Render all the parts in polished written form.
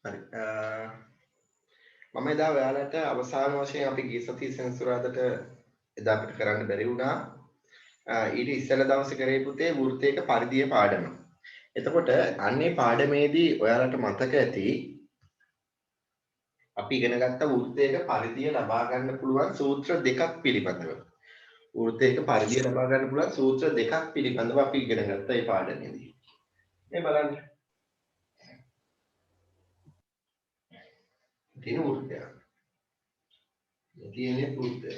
හරි. මම එදා ඔයාලට අවසාන වශයෙන් අපි ගිය සතියේ සෙනසුරාදාට එදා අපිට කරන්න බැරි වුණා. ඊට ඉස්සෙල්ලා දවසේ කරේ පුතේ වෘත්තයක පරිධිය පාඩම. එතකොට අන්නේ පාඩමේදී ඔයාලට මතක ඇති අපි ඉගෙන ගත්ත වෘත්තයක පරිධිය ලබා ගන්න පුළුවන් සූත්‍ර දෙකක් පිළිබඳව. වෘත්තයක පරිධිය ලබා ගන්න පුළුවන් සූත්‍ර දෙකක් පිළිබඳව අපි ඉගෙන ගත්ත ඒ පාඩමේදී. මේ බලන්න. තියෙන වෘත්තය. තියෙන වෘත්තය.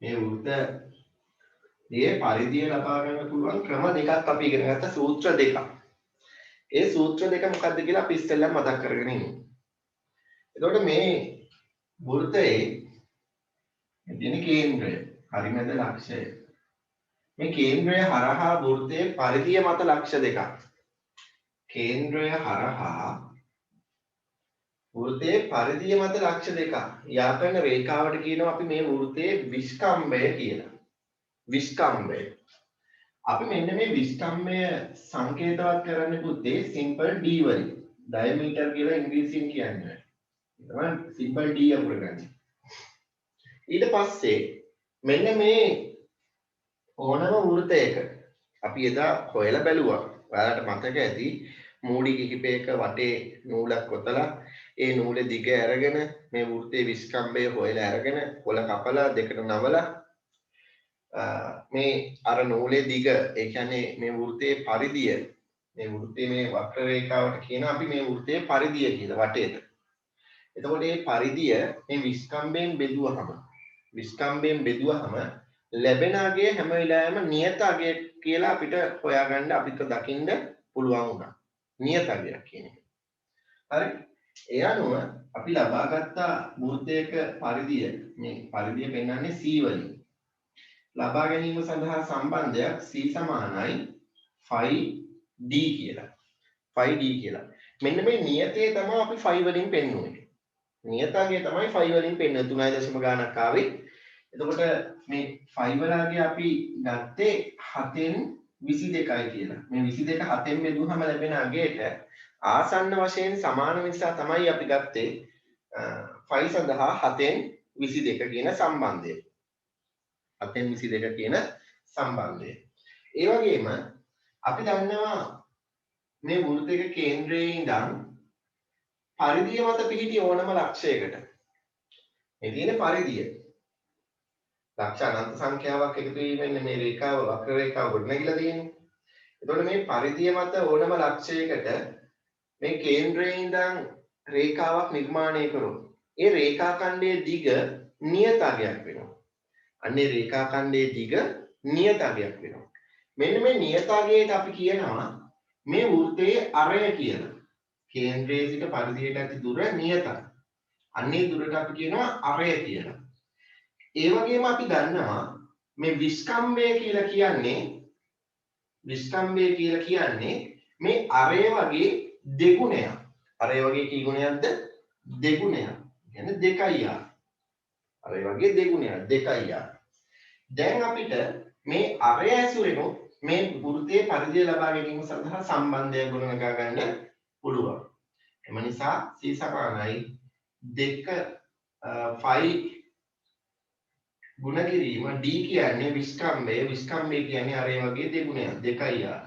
මේ වෘත්තයේ පරිධිය ලබා ගන්න පුළුවන් ක්‍රම දෙකක් අපි ඉගෙන ගත්ත සූත්‍ර දෙකක්. ඒ සූත්‍ර දෙක මොකක්ද කියලා අපි ඉස්සෙල්ලා මතක් කරගෙන ඉමු. එතකොට මේ වෘත්තයේ තියෙන කේන්ද්‍රය, පරිමේද ලක්ෂය. මේ කේන්ද්‍රය හරහා වෘත්තයේ පරිධිය මත ලක්ෂ දෙකක්. කේන්ද්‍රය හරහා වෘත්තයේ පරිධිය මත ලක්ෂ දෙකක්. යා කරන රේඛාවට කියනවා අපි මේ වෘත්තයේ විස්කම්භය කියලා. විස්කම්භය. අපි මෙන්න මේ විස්කම්භය සංකේතවත් කරන්නේ පුතේ සිම්පල් d වලින්. ඩයමීටර් කියලා ඉංග්‍රීසියෙන් කියන්නේ. තමයි සිම්පල් d අපුර ගන්න. ඊට පස්සේ මෙන්න මේ ඕනම වෘත්තයක අපි එදා හොයලා බැලුවා. ඔයාලට මතක ඇති මූඩි කිහිපයක වටේ නූලක් කොතලා ඒ නූලේ දිග අරගෙන මේ වෘත්තයේ විස්කම්භය හොයලා අරගෙන කොළ කපලා දෙකට නවලා මේ අර නූලේ දිග ඒ කියන්නේ මේ වෘත්තයේ පරිධිය මේ වෘත්තයේ මේ වක්‍ර රේඛාවට කියන අපි මේ වෘත්තයේ පරිධිය කියලා වටේට. එතකොට මේ පරිධිය මේ විස්කම්භයෙන් බෙදුවහම ලැබෙන අගය හැම වෙලාවෙම නියත අගය කියලා අපිට හොයාගන්න අපිට දකින්න පුළුවන් වුණා. නියත අගයක් කියන එක. හරි. ඒ අනුව අපි ලබාගත් වෘත්තයක පරිධිය මේ පරිධිය පෙන්වන්නේ c වලින්. ලබා ගැනීම සඳහා සම්බන්ධයක් c සමානයි 5d කියලා. 5d කියලා. මෙන්න මේ නියතේ තමයි අපි 5 වලින් පෙන්වන්නේ. නියතගේ තමයි 5 වලින් පෙන්වන්නේ 3.0 ගානක් ආවේ. එතකොට මේ 5 වලගේ අපි ගත්තේ 7න් 22යි කියලා. මේ 22 7න් බෙදුවහම ලැබෙන අගයට ආසන්න වශයෙන් සමාන නිසා තමයි අපි ගත්තේ 5 සඳහා 7න් 22 කියන සම්බන්ධය. 7න් 22 කියන සම්බන්ධය. ඒ වගේම අපි දන්නවා මේ වෘත්තයක කේන්ද්‍රයේ ඉඳන් පරිධිය මත පිහිටි ඕනම ලක්ෂයකට මේ තියෙන පරිධිය ලක්ෂ අනන්ත සංඛ්‍යාවක් එකතු වීමෙන් මේ රේඛාව වක්‍ර රේඛාව ගොඩනැගිලා තියෙන්නේ. එතකොට මේ පරිධිය මත ඕනම ලක්ෂයකට මේ කේන්ද්‍රයේ ඉඳන් රේඛාවක් නිර්මාණය කරොත් ඒ රේඛා ඛණ්ඩයේ දිග නියත අගයක් වෙනවා. අන්නේ රේඛා ඛණ්ඩයේ දිග නියත අගයක් වෙනවා. මෙන්න මේ නියත අගයට අපි කියනවා මේ වෘත්තයේ අරය කියලා. කේන්ද්‍රයේ සිට පරිධියට ඇති දුර නියතයි. අන්නේ දුරට අපි කියනවා අරය කියලා. ඒ වගේම අපි දන්නවා මේ විස්කම්භය කියලා කියන්නේ මේ අරය වගේ දෙගුණයක්. අරය වගේ කී ගුණයක්ද? දෙගුණයක්. කියන්නේ 2r. අරය වගේ දෙගුණයක් 2r. දැන් අපිට මේ අරය ඇසුරෙනොත් මේ වෘත්තයේ පරිධිය ලබා ගැනීම සඳහා සම්බන්ධය ගොඩනගා ගන්න පුළුවන්. එම නිසා c සමානයි 2 5 ගුණ කිරීම d කියන්නේ විස්කම්භය කියන්නේ අරය වගේ දෙගුණයක් 2r.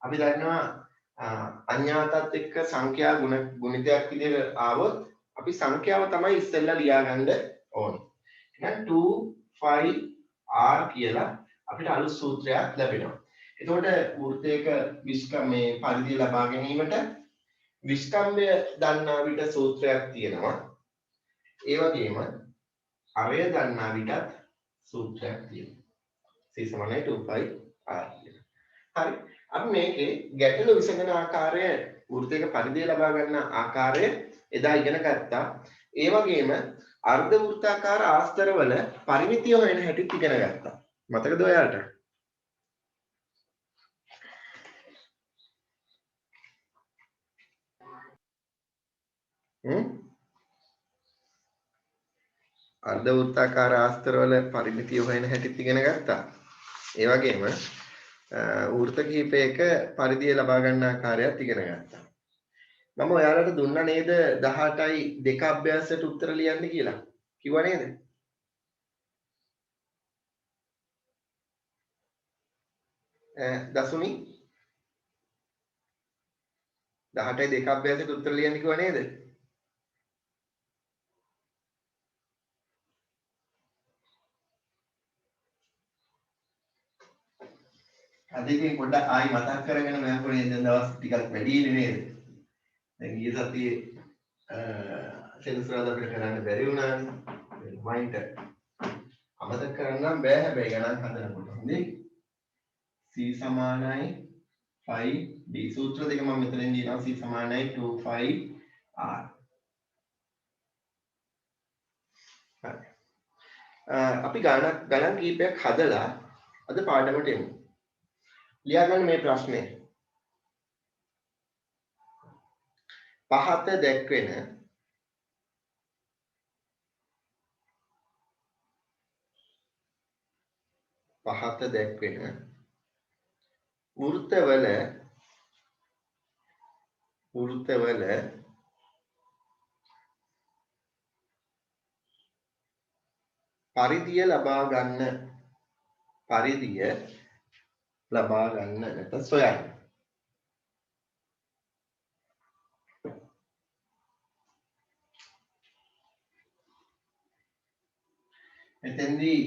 අපි දන්නවා අඥාතත් එක්ක සංඛ්‍යා ගුණිතයක් විදිහට ආවොත් අපි සංඛ්‍යාව තමයි ඉස්සෙල්ලා ලියාගන්න ඕනේ. එහෙනම් 2 5r කියලා අපිට අලුත් සූත්‍රයක් ලැබෙනවා. එතකොට වෘත්තයක විස්කම්භයේ පරිධිය ලබා ගැනීමට විස්කම්භය දන්නා විට සූත්‍රයක් තියෙනවා. ඒ වගේම අරය දන්නා විටත් සූත්‍රයක් තියෙනවා. c සමානයි 2πr කියලා. හරි. අපි මේකේ ගැටළු විසඳන ආකාරය වෘත්තයක පරිධිය ලබා ගන්න ආකාරය එදා ඉගෙන ගත්තා. ඒ වගේම අර්ධ වෘත්තාකාර ආස්තරවල පරිමිතිය හොයන හැටිත් ඉගෙන ගත්තා. මතකද ඔයාලට? අර්ධ වෘත්තාකාර ආස්තරවල පරිමිතිය හොයන හැටිත් ඉගෙන ගත්තා. ඒ වගේම වෘත්ත කිහිපයක පරිධිය ලබා ගන්න ආකාරයත් ඉගෙන ගත්තා. මම ඔයාලට දුන්නා නේද 18යි 2 අභ්‍යාසයට උත්තර ලියන්න කියලා. කිව්වා නේද? දසුනි 18යි 2 අභ්‍යාසයට උත්තර ලියන්න කිව්වා නේද? අද ඉතින් පොඩ්ඩක් ආයි මතක් කරගෙන මම පොඩි දැන් දවස් ටිකක් වැඩි නේද? දැන් ගිය සතියේ සෙනසුරාදා අපිට කරන්න බැරි වුණානේ. රිමයින්ඩ් අමතක කරන්න බෑ හැබැයි ගණන් හදනකොට. හොඳේ. C සමානයි 5D සූත්‍ර දෙක මම මෙතනින් දිනනවා. C සමානයි 2πr. හරි. අපි ගණන් කීපයක් හදලා අද පාඩමට එමු. ලියා ගන්න මේ ප්‍රශ්නේ. පහත දැක්වෙන වෘත්තවල පරිධිය ලබා ගන්න නැත්නම් සොයන්න. එතෙන්දී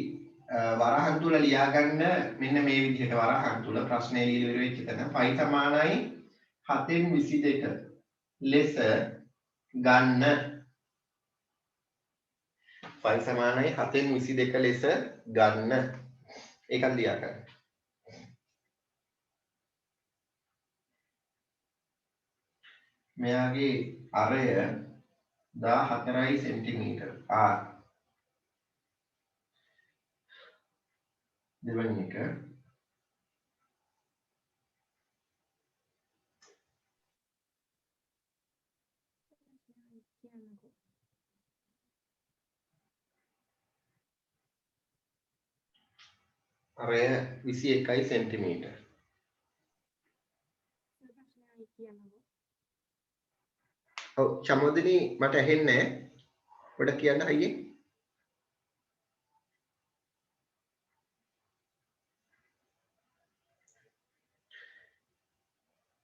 වරහන් තුල ලියා ගන්න මෙන්න මේ විදිහට වරහන් තුල ප්‍රශ්නේ ලියලා ඉවර වෙච්ච තැන π සමානයි 7න් 22 ලෙස ගන්න. π සමානයි 7න් 22 ලෙස ගන්න. ඒකත් ලියා ගන්න. මෙයාගේ අරය 14යි සෙන්ටිමීටර් r. දෙවැනි එක අරය 21යි සෙන්ටිමීටර්. ඔව් චමෝදිනි මට ඇහෙන්නේ නැහැ. පොඩ්ඩක් කියන්න අයියේ.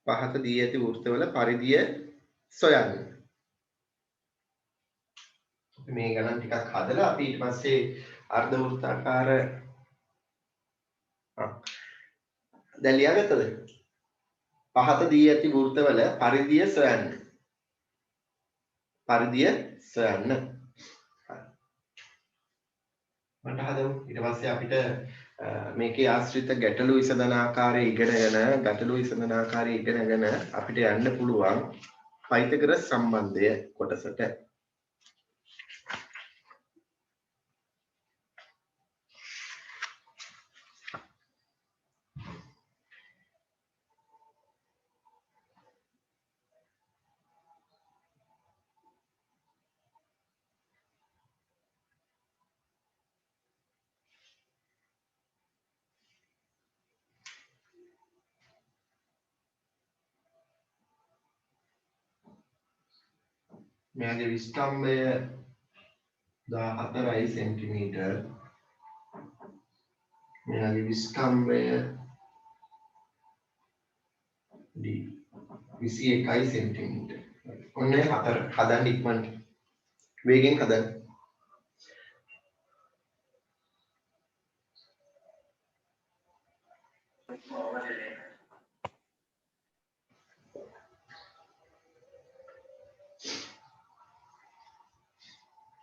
පහත දී ඇති වෘත්තවල පරිධිය සොයන්න. මේ ගණන් ටිකක් හදලා අපි ඊට පස්සේ අර්ධ වෘත්තාකාර දැන් ලියාගත්තද? පහත දී ඇති වෘත්තවල පරිධිය සොයන්න. මට හදමු. ඊට පස්සේ අපිට මේකේ ආශ්‍රිත ගැටලු විසඳන ආකාරය ඉගෙනගෙන අපිට යන්න පුළුවන් පයිතගරස් සම්බන්ධය කොටසට. මෙයාගේ විස්තම්භය 14යි සෙන්ටිමීටර්. මෙයාගේ විස්තම්භය D 21යි සෙන්ටිමීටර්. ඔන්න 4 හදන්න ඉක්මනට. වේගෙන් හදන්න.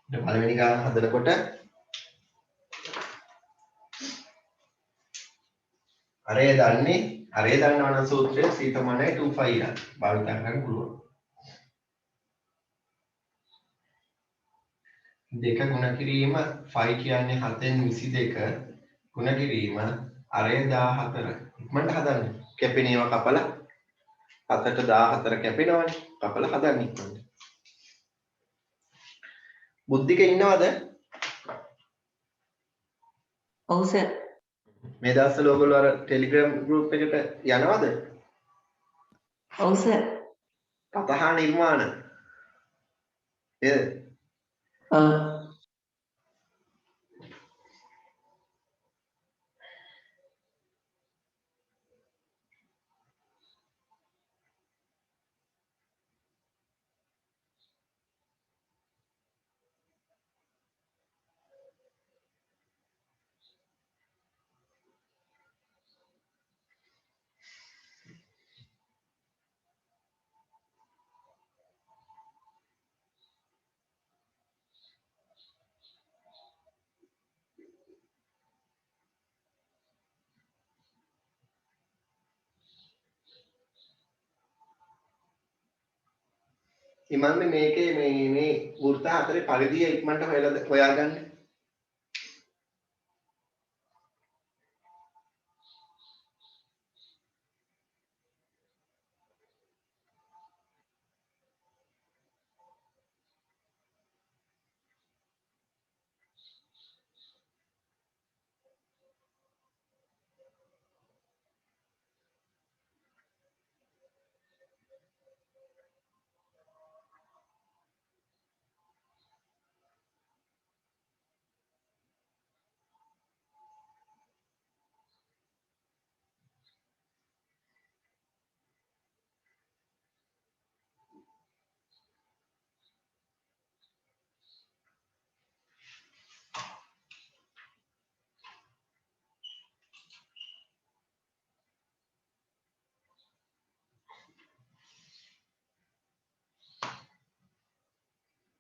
පළවෙනි ගාන හදනකොට අරය දන්නවා නම් සූත්‍රය C සමානයි 2πr භාවිත කරන්න පුළුවන්. දෙක ගුණ කිරීම 5 කියන්නේ 7න් 22 ගුණ කිරීම අරය 14. ඉක්මනට හදන්න. කැපෙන ඒවා කපලා 7ට 14 කැපෙනවනේ. කපලා හදන්න ඉක්මනට. බුද්ධික ඉන්නවද? ඔව් සර්. මේ දවස්වල ඔයගොල්ලෝ අර ටෙලිග්‍රෑම් ගෲප් එකට යනවද? ඔව් සර්. පතහා නිර්මාණ නේද? ඉමන් මේකේ මේ වෘත්ත හතරේ පරිධිය ඉක්මනට හොයාගන්න.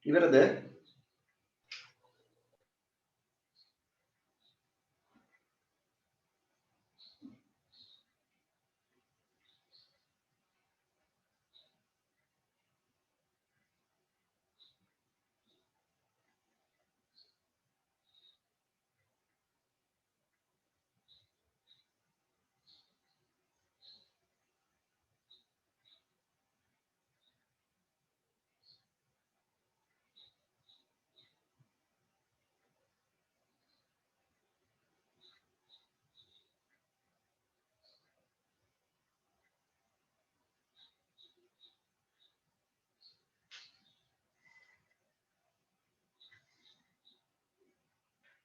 ඉවරද?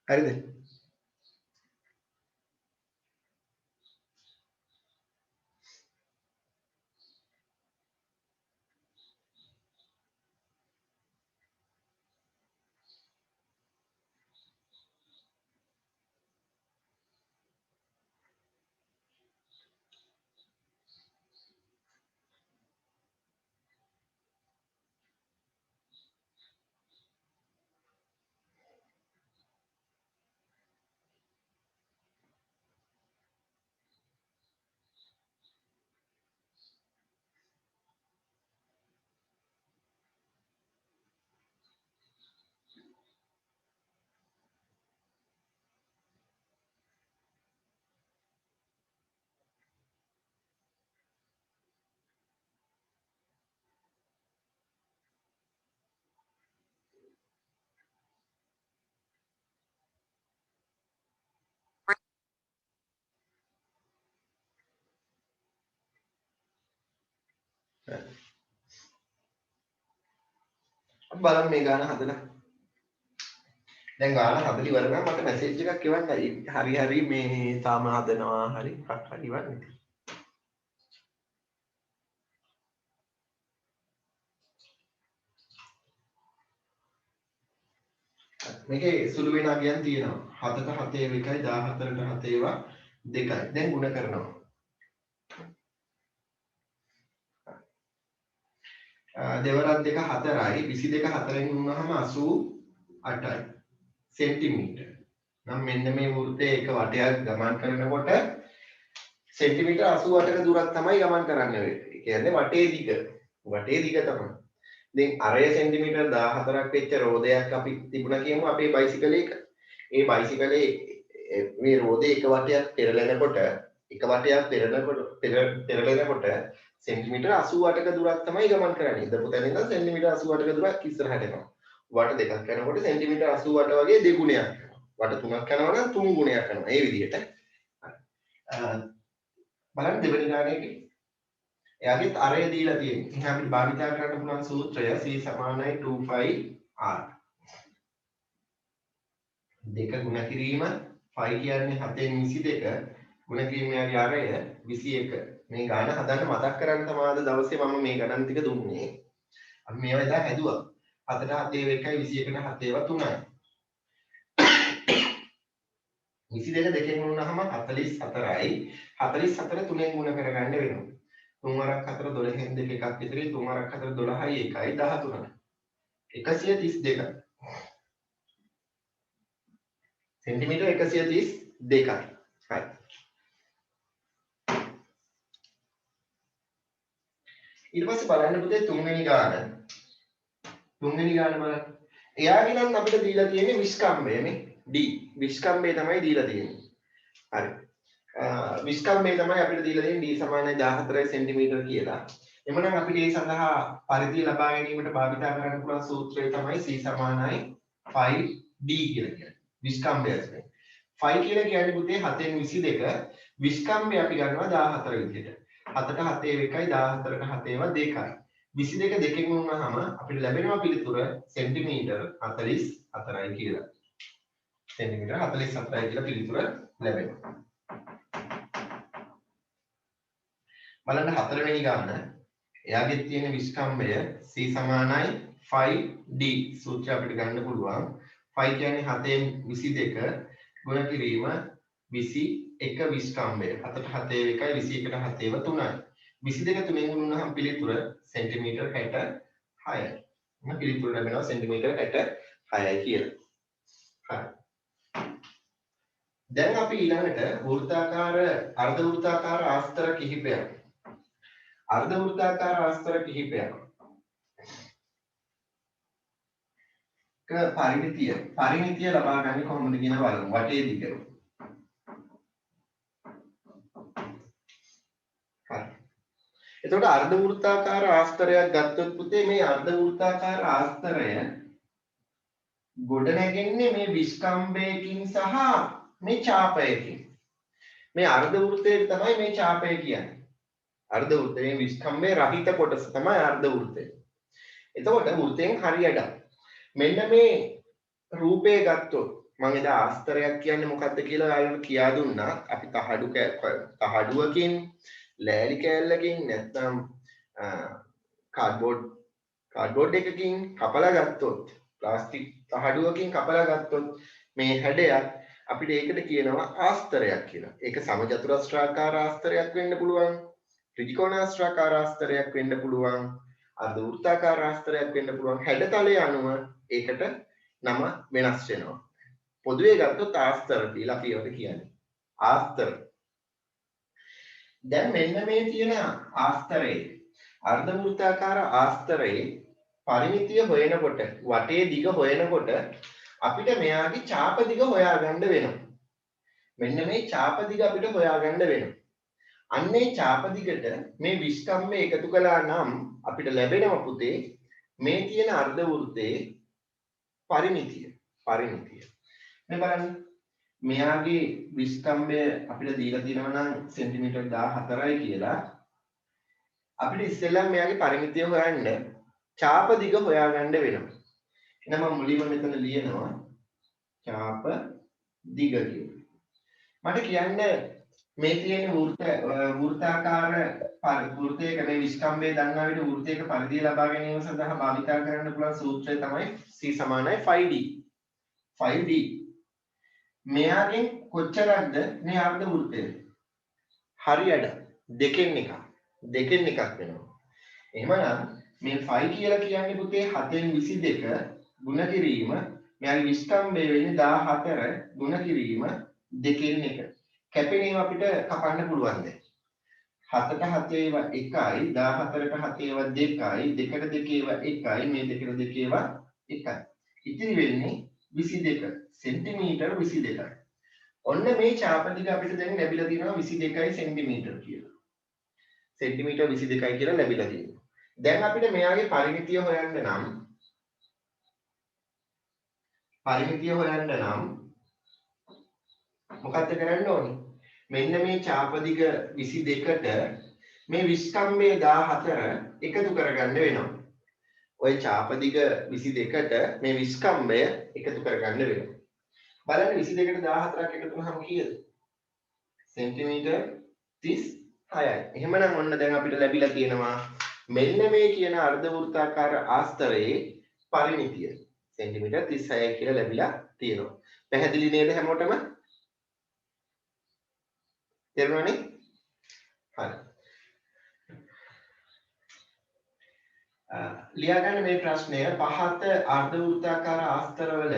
හරිද? බලන්න මේ ගාන හදලා. දැන් ගාන හදලා ඉවර නම් මට මැසේජ් එකක් එවන්න. හරි මේ තාම හදනවා හරි මොකක් හරි ඉවරනේ. මේකේ සුළු වෙන අගයන් තියෙනවා. 7ට 7 1යි 14ට 7 ඒවා 2යි. දැන් ගුණ කරනවා. දෙවරක් 2 4යි 22 4න් වුණාම 88යි සෙන්ටිමීටර. නම් මෙන්න මේ වෘත්තයේ එක වටයක් ගමන් කරනකොට සෙන්ටිමීටර 88ක දුරක් තමයි ගමන් කරන්නේ. ඒ කියන්නේ වටේ දිග. වටේ දිග තමයි. දැන් අරය සෙන්ටිමීටර 14ක් වෙච්ච රෝදයක් අපි තිබුණා කියමු අපේ බයිසිකලේ එක. ඒ බයිසිකලේ මේ රෝදේ එක වටයක් පෙරලෙනකොට පෙරලෙනකොට සෙන්ටිමීටර 88ක දුරක් තමයි ගමන් කරන්නේ. ඉඳපු තැන ඉඳන් සෙන්ටිමීටර 88ක දුරක් ඉස්සරහට යනවා. වට දෙකක් යනකොට සෙන්ටිමීටර 88 වගේ දෙගුණයක් යනවා. වට තුනක් යනවා නම් තුන් ගුණයක් යනවා. ඒ විදිහට. බලන්න දෙවෙනි ගානේදී එයාගෙත් අරය දීලා තියෙන්නේ. එහෙනම් අපිට භාවිතා කරන්න පුළුවන් සූත්‍රය C සමානයි 2πr. දෙක ගුණ කිරීම 5 කියන්නේ 7න් 22 ගුණ කිරීමේ අරය 21. මේ ගාන හදන්න මතක් කරගන්න තමයි අද දවසේ මම මේ ගණන් ටික දුන්නේ. අපි මේවා එදා හැදුවා. 7ට 7 එකයි 21ට 7 ඒවා 3යි. 22 දෙකෙන් වුණාම 44යි. 44 3ෙන් ගුණ කරගන්න වෙනවා. 3 වරක් 4 12න් දෙක එකක් විතරයි. 3 වරක් 4 12යි 1යි 13යි. 132යි. සෙන්ටිමීටර් 132යි. හරි. ඊට පස්සේ බලන්න පුතේ තුන්වෙනි ගාන. තුන්වෙනි ගාන බලන්න. එයාගේ නම් අපිට දීලා තියෙන්නේ විස්කම්භය නේ. D. විස්කම්භය තමයි දීලා තියෙන්නේ. හරි. විස්කම්භය තමයි අපිට දීලා තියෙන්නේ D සමානයි 14 සෙන්ටිමීටර් කියලා. එමනම් අපිට ඒ සඳහා පරිධිය ලබා ගැනීමට භාවිතා කරන්න පුළුවන් සූත්‍රය තමයි C සමානයි 5D කියලා කියන්නේ. විස්කම්භය තමයි. 5 කියලා කියන්නේ පුතේ 7න් 22 විස්කම්භය අපි ගන්නවා 14 විදිහට. 7ට 7 එකයි 14ට 7 ඒවා 2යි. 22 දෙකෙන් වුණාම අපිට ලැබෙනවා පිළිතුර සෙන්ටිමීටර් 44යි කියලා. සෙන්ටිමීටර් 44යි කියලා පිළිතුර ලැබෙනවා. බලන්න හතරවෙනි ගාන. එයාගෙත් තියෙන විස්කම්භය C සමානයි 5D සූත්‍රය අපිට ගන්න පුළුවන්. 5 කියන්නේ 7න් 22 ගුණ කිරීම 21 විස්කම්භය. 7ට 7 එකයි 21ට 7 ඒවා 3යි. 22 3ෙන් ගුණුනහම පිළිතුර සෙන්ටිමීටර් 66යි. මම පිළිතුර ලැබෙනවා සෙන්ටිමීටර් 66යි කියලා. හරි. දැන් අපි ඊළඟට වෘත්තාකාර අර්ධ වෘත්තාකාර ආස්තර කිහිපයක්. අර්ධ වෘත්තාකාර ආස්තර කිහිපයක්. පරිමිතිය ලබා ගන්න කොහොමද කියන බලමු. වටේ දිග. හරි. එතකොට අර්ධ වෘත්තාකාර ආස්තරයක් ගත්තොත් පුතේ මේ අර්ධ වෘත්තාකාර ආස්තරය ගොඩ නැගෙන්නේ මේ විස්කම්භයකින් සහ මේ ඡාපයකින්. මේ අර්ධ වෘත්තයේ තමයි මේ ඡාපය කියන්නේ. අර්ධ වෘත්තයේ විස්කම්භය රහිත කොටස තමයි අර්ධ වෘත්තය. එතකොට වෘත්තයෙන් හරියට මෙන්න මේ රූපය ගත්තොත් මම එදා ආස්තරයක් කියන්නේ මොකක්ද කියලා ආයෙත් කියා දුන්නා. අපි තහඩුවකින් ලෑලි කෑල්ලකින් නැත්නම් කාඩ්බෝඩ් එකකින් කපලා ගත්තොත් ප්ලාස්ටික් තහඩුවකින් කපලා ගත්තොත් මේ හැඩයක් අපිට ඒකට කියනවා ආස්තරයක් කියලා. ඒක සමචතුරස්‍රාකාර ආස්තරයක් වෙන්න පුළුවන්. ත්‍රිකෝණාස්ත්‍රාකාර ආස්තරයක් වෙන්න පුළුවන්. අර්ධ වෘත්තාකාර ආස්තරයක් වෙන්න පුළුවන්. හැඩතලයේ අනුව ඒකට නම වෙනස් වෙනවා. පොදුවේ ගත්තොත් ආස්තර කියලා අපි ඒකට කියන්නේ. ආස්තර. දැන් මෙන්න මේ තියෙන ආස්තරයේ අර්ධ වෘත්තාකාර ආස්තරයේ පරිමිතිය හොයනකොට වටේ දිග හොයනකොට අපිට මෙයාගේ ඡාප දිග හොයාගන්න වෙනවා. මෙන්න මේ ඡාප දිග අපිට හොයාගන්න වෙනවා. අන්නේ ඡාප දිගට මේ විස්කම්භය එකතු කළා නම් අපිට ලැබෙනවා පුතේ මේ තියෙන අර්ධ වෘත්තයේ පරිමිතිය. මේ බලන්න මෙයාගේ විස්කම්භය අපිට දීලා තියෙනවා නම් සෙන්ටිමීටර් 14යි කියලා. අපිට ඉස්සෙල්ලා මෙයාගේ පරිමිතිය හොයන්න ඡාප දිග හොයාගන්න වෙනවා. එහෙනම් මම මුලින්ම මෙතන ලියනවා ඡාප දිග කියලා. මට කියන්න මේ තියෙන වෘත්තාකාර වෘත්තයක මේ විස්කම්භය දන්නා විට වෘත්තයක පරිධිය ලබා ගැනීම සඳහා භාවිතා කරන්න පුළුවන් සූත්‍රය තමයි C සමානයි 5D. 5D. මෙයාගෙන් කොච්චරක්ද මේ අර්ධ වෘත්තය? හරියට දෙකෙන් එකක් වෙනවා. එහෙමනම් මේ 5 කියලා කියන්නේ පුතේ 7න් 22 ගුණ කිරීම මෙයාගේ විස්කම්භය වෙන්නේ 14 ගුණ කිරීම දෙකෙන් එක. කැපෙන ඒවා අපිට කපන්න පුළුවන් දැන්. 7ට 7 ඒවා 1යි 14ට 7 ඒවා 2යි 2ට 2 ඒවා 1යි මේ 2ට 2 ඒවා 1යි. ඉතිරි වෙන්නේ 22 සෙන්ටිමීටර් 22යි. ඔන්න මේ ඡාප දිග අපිට දැන් ලැබිලා තියෙනවා 22යි සෙන්ටිමීටර් කියලා. සෙන්ටිමීටර් 22යි කියලා ලැබිලා තියෙනවා. දැන් අපිට මෙයාගේ පරිමිතිය හොයන්න නම් මොකක්ද කරන්න ඕනේ? මෙන්න මේ ඡාප දිග 22ට මේ විස්කම්බේ 14 එකතු කරගන්න වෙනවා. ඔය චාප දිග 22ට මේ විස්කම්බය එකතු කරගන්න වෙනවා. බලන්න 22ට 14ක් එකතු වුනහම කීයද? සෙන්ටිමීටර් 36යි. එහෙමනම් ඔන්න දැන් අපිට ලැබිලා තියෙනවා මෙන්න මේ කියන අර්ධ වෘත්තාකාර ආස්තරයේ පරිමිතිය. සෙන්ටිමීටර් 36යි කියලා ලැබිලා තියෙනවා. පැහැදිලි නේද හැමෝටම? තේරුණානේ? හරි. ලියාගන්න මේ ප්‍රශ්නය පහත අර්ධ වෘත්තාකාර ආස්තරවල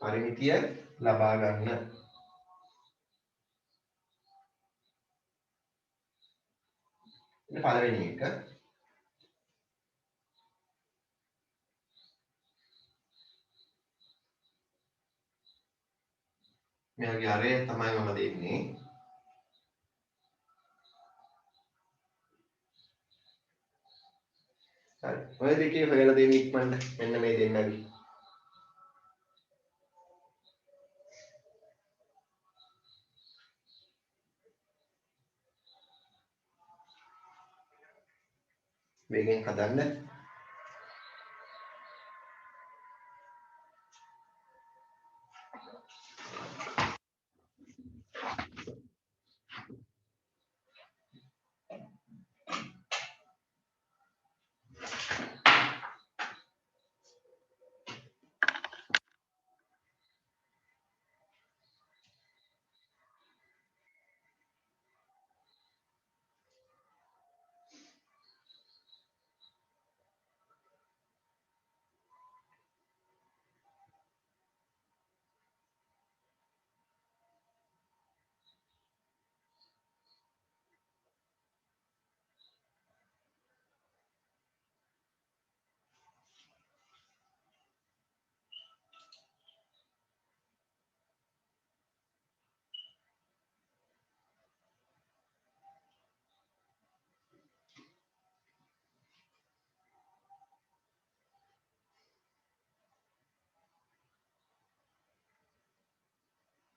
පරිමිතිය ලබා ගන්න. පළවෙනි එක. මෙයාගේ අරය තමයි මම දෙන්නේ. හරි. ඔය දෙකේ හොයලා දෙන්න ඉක්මනට. මෙන්න මේ දෙන්නගේ. වේගෙන් හදන්න.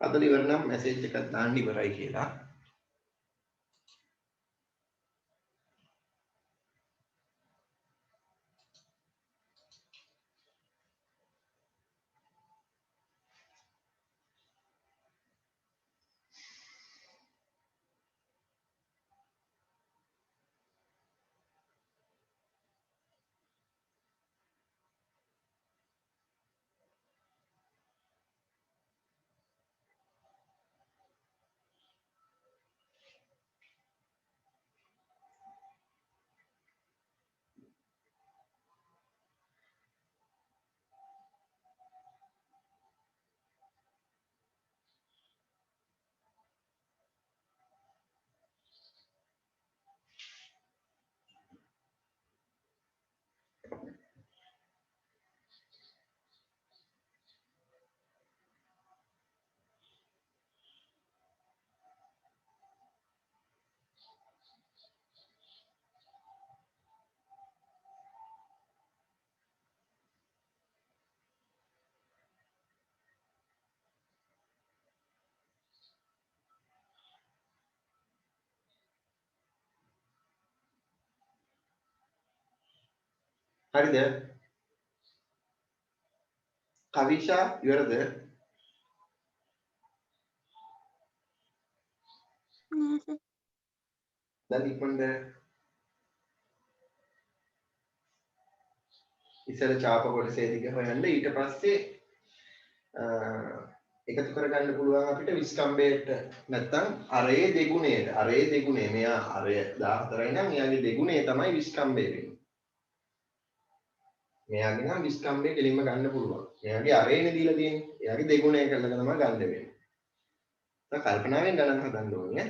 අදලා ඉවර නම් මැසේජ් එකක් දාන්න ඉවරයි කියලා. හරිද? කවිෂා ඉවරද? දැන් ඉක්මනට ඉස්සර ඡාප කොටසේ දිග හොයන්න ඊට පස්සේ එකතු කරගන්න පුළුවන් අපිට විස්කම්බයට නැත්තම් අරයේ දෙගුණය මෙයා අරය 14යි නම් එයාගේ දෙගුණය තමයි විස්කම්බය වෙන්නේ. මෙයාගේ නම් විස්කම්බය කෙලින්ම ගන්න පුළුවන්. මෙයාගේ අරේනේ දීලා තියෙන්නේ. එයාගේ දෙගුණය කරලා තමයි ගන්න වෙන්නේ. දැන් කල්පනාවෙන් ගණන් හදන්න ඕනේ.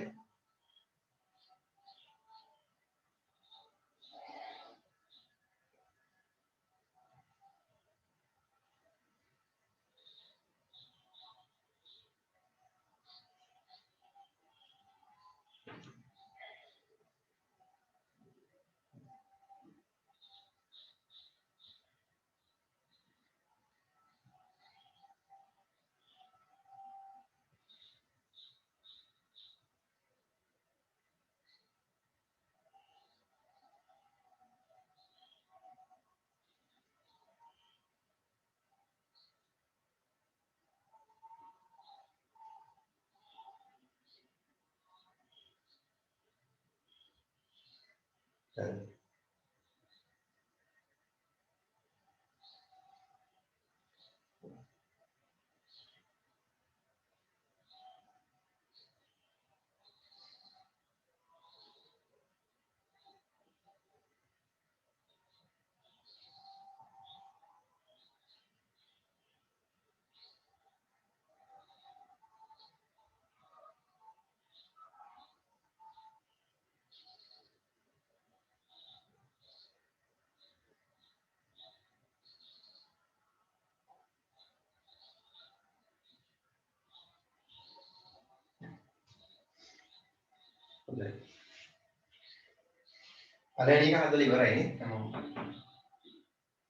පළවෙනි එක හදලා ඉවරයි නේ.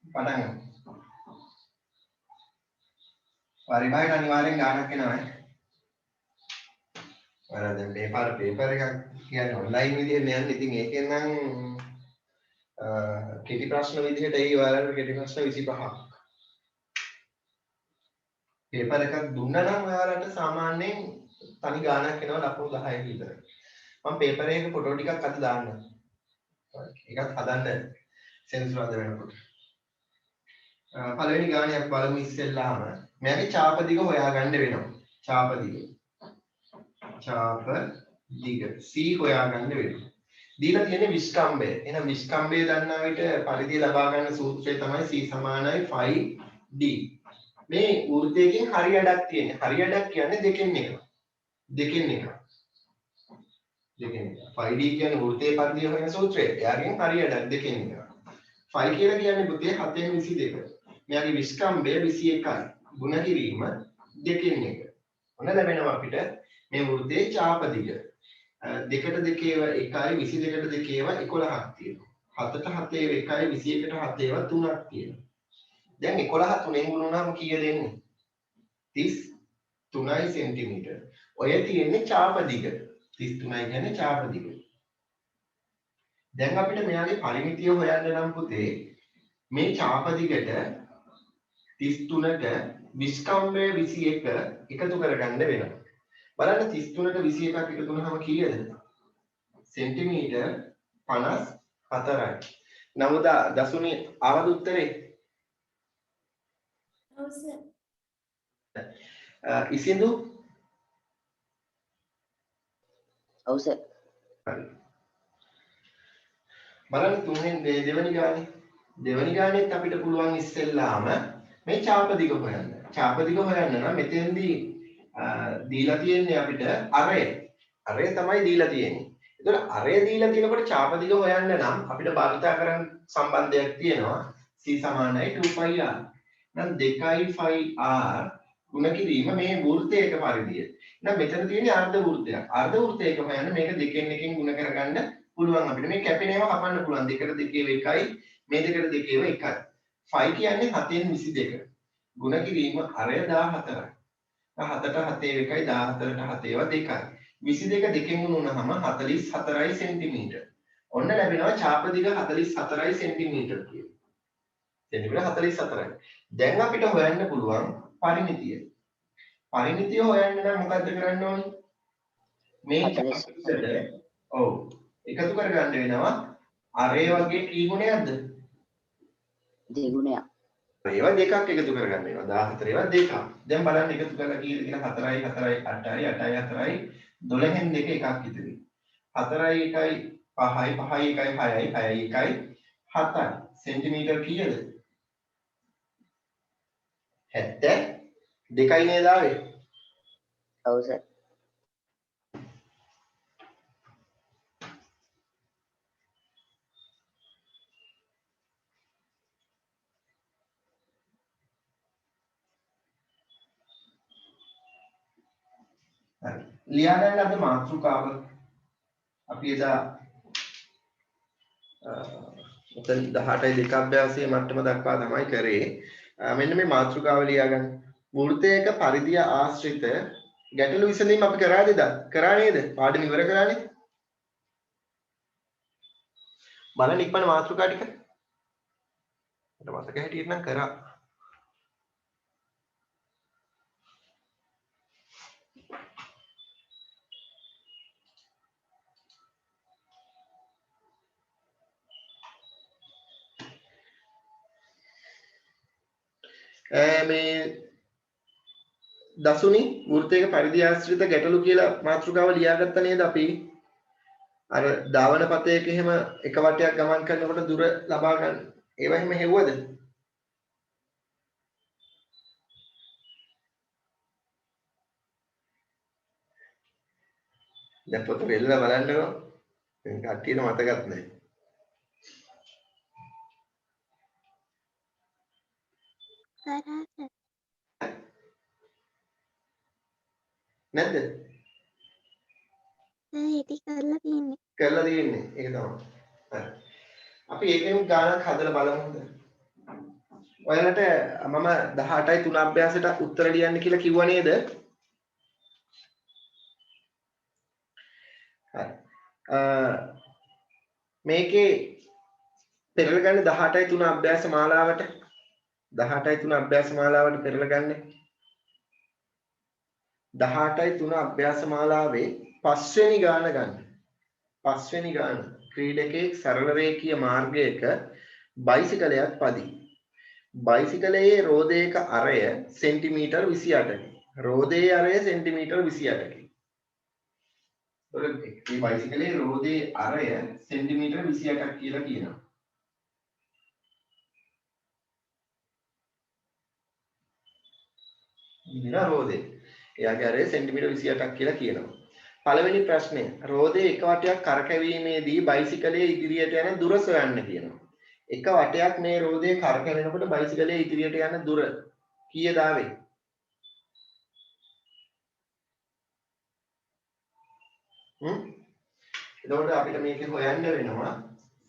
පටන් ගන්න. පරිභාගයට අනිවාර්යෙන් ගානක් එනවා නේ. ඔයාලා දැන් පේපර් එකක් කියන්නේ ඔන්ලයින් විදිහට යන්නේ. ඉතින් ඒකෙන් නම් කෙටි ප්‍රශ්න විදිහට ඒ ඔයාලට කෙටි ප්‍රශ්න 25ක්. පේපර් එකක් දුන්නා නම් ඔයාලට සාමාන්‍යයෙන් තනි ගානක් එනවා ලකුණු 10ක විතර. මම පේපර් එකේ ෆොටෝ ටිකක් අද දාන්නම්. ඒකත් හදන්න සෙන්සුරාද වෙනකොට. පළවෙනි ගානයක් බලමු ඉස්සෙල්ලාම. මෙයාගේ ඡාප දිග හොයාගන්න වෙනවා. ඡාප දිග C හොයාගන්න වෙනවා. දීලා තියෙන්නේ විස්කම්භය. එහෙනම් විස්කම්භය දන්නා විට පරිධිය ලබා ගන්න සූත්‍රය තමයි C සමානයි 5D. මේ වෘත්තයකින් හරියඩක් තියෙන්නේ. හරියඩක් කියන්නේ දෙකෙන් එක. දෙකෙන් එක. 5D කියන්නේ වෘත්තයේ පරිධිය හොයන සූත්‍රය. එයාගෙන් හරියඩක් දෙකෙන් එක. 5 කියලා කියන්නේ පුතේ 7 න් 22. මෙයාගේ විස්කම්භය 21යි. ගුණ කිරීම දෙකෙන් එක. ඔන්න ලැබෙනවා අපිට මේ වෘත්තයේ ඡාප දිග. 2ට 2 ඒවා 1යි 22ට 2 ඒවා 11ක් තියෙනවා. 7ට 7 ඒවා 1යි 21ට 7 ඒවා 3ක් තියෙනවා. දැන් 11 3ෙන් ගුණ වුණාම කීයද එන්නේ? 33යි සෙන්ටිමීටර්. ඔය තියෙන්නේ ඡාප දිග. 33යි කියන්නේ ඡාප දිග. දැන් අපිට මෙයාගේ පරිමිතිය හොයන්න නම් පුතේ මේ ඡාප දිගට 33ට විස්කම්භය 21 එකතු කරගන්න වෙනවා. බලන්න 33ට 21ක් එකතු වුණාම කීයද? සෙන්ටිමීටර් 54යි. නමුත් දසුනි ආවද උත්තරේ? ඔව් සර්. ඉසින්දු? ඔව් සර්. හරි. බලන්න තුන්වෙනි දෙවෙනි ගානේ. දෙවෙනි ගානේත් අපිට පුළුවන් ඉස්සෙල්ලාම මේ ඡාප දිග හොයන්න. ඡාප දිග හොයන්න නම් මෙතෙන්දී දීලා තියෙන්නේ අපිට අරය. අරය තමයි දීලා තියෙන්නේ. එතකොට අරය දීලා තියෙනකොට ඡාප දිග හොයන්න නම් අපිට භාවිතා කරන්න සම්බන්ධයක් තියෙනවා. C සමානයි 2πr. නම් 2πr ගුණ කිරීම මේ වෘත්තයක පරිධිය. එහෙනම් මෙතන තියෙන්නේ අර්ධ වෘත්තයක්. අර්ධ වෘත්තයක හොයන්න මේක දෙකෙන් එකෙන් ගුණ කරගන්න පුළුවන් අපිට. මේ කැපෙන ඒවා කපන්න පුළුවන්. 2ට 2 ඒවා 1යි. මේ 2ට 2 ඒවා 1යි. 5 කියන්නේ 7න් 22. ගුණ කිරීම අරය 14යි. 7ට 7 ඒවා 1යි 14ට 7 ඒවා 2යි. 22 දෙකෙන් වුණාම 44යි සෙන්ටිමීටර්. ඔන්න ලැබෙනවා ඡාප දිග 44යි සෙන්ටිමීටර් කියලා. සෙන්ටිමීටර් 44යි. දැන් අපිට හොයන්න පුළුවන් පරිමිතිය. පරිමිතිය හොයන්න නම් මොකද්ද කරන්න ඕනේ? මේ ඡාපයට ඔව් එකතු කරගන්න වෙනවා අරේ වගේ කී ගුණයක්ද? දෙගුණයක්. ඒවා දෙකක් එකතු කරගන්න වෙනවා 14 ඒවා දෙකක්. දැන් බලන්න එකතු කරලා කීයද කියලා 4යි 4යි 8යි 8යි 4යි 12න් දෙක එකක් ඉතිරි. 4යි 1යි 5යි 5යි 1යි 6යි 6යි 1යි 7යි. සෙන්ටිමීටර් කීයද? 72යි නේද ආවේ? ඔව් සර්. හරි. ලියා ගන්න අද මාතෘකාව අපි එදා උතන් 18යි 2 අභ්‍යාසයේ මට්ටම දක්වා තමයි කරේ. මෙන්න මේ මාතෘකාව ලියා ගන්න. වෘත්තයක පරිධිය ආශ්‍රිත ගැටලු විසඳීම අපි කරාද? කරා නේද? පාඩම ඉවර කරානේ. බලන්න ඉක්මන මාතෘකා ටික. මට මතක හැටියට නම් කරා. මේ දසුනි වෘත්තයක පරිධි ආශ්‍රිත ගැටලු කියලා මාතෘකාව ලියාගත්ත නේද අපි? අර ධාවන පතයක එහෙම එක වටයක් ගමන් කරනකොට දුර ලබා ගන්න. ඒව එහෙම හෙව්වද? දැන් පොත වෙල්ලා බලන්නකෝ. දැන් කට්ටියට මතකත් නැහැ. නැද්ද? කරලා තියෙන්නේ. ඒක තමයි. හරි. අපි ඒකෙන් ගානක් හදලා බලමුද? ඔයාලට මම 18යි 3 අභ්‍යාසයට උත්තර ලියන්න කියලා කිව්වා නේද? හරි. මේකේ පෙරලා ගන්න 18යි 3 අභ්‍යාස මාලාවට 18යි 3 අභ්‍යාස මාලාවට පෙරලා ගන්න 18යි 3 අභ්‍යාස මාලාවේ 5 වෙනි ගාන ගන්න. 5 වෙනි ගාන ක්‍රීඩකයෙක් සරල රේඛීය මාර්ගයක බයිසිකලයක් පදී. බයිසිකලයේ රෝදයක අරය සෙන්ටිමීටර් 28කි. රෝදයේ අරය සෙන්ටිමීටර් 28කි. මේ බයිසිකලයේ රෝදයේ අරය සෙන්ටිමීටර් 28ක් කියලා කියනවා. ඉන්න රෝදේ. එයාගේ අරය සෙන්ටිමීටර් 28ක් කියලා කියනවා. පළවෙනි ප්‍රශ්නය රෝදයේ එක වටයක් කරකැවීමේදී බයිසිකලයේ ඉදිරියට යන දුර සොයන්න කියනවා. එක වටයක් මේ රෝදයේ කරකැවෙනකොට බයිසිකලයේ ඉදිරියට යන දුර කීයද ආවේ? එතකොට අපිට මේක හොයන්න වෙනවා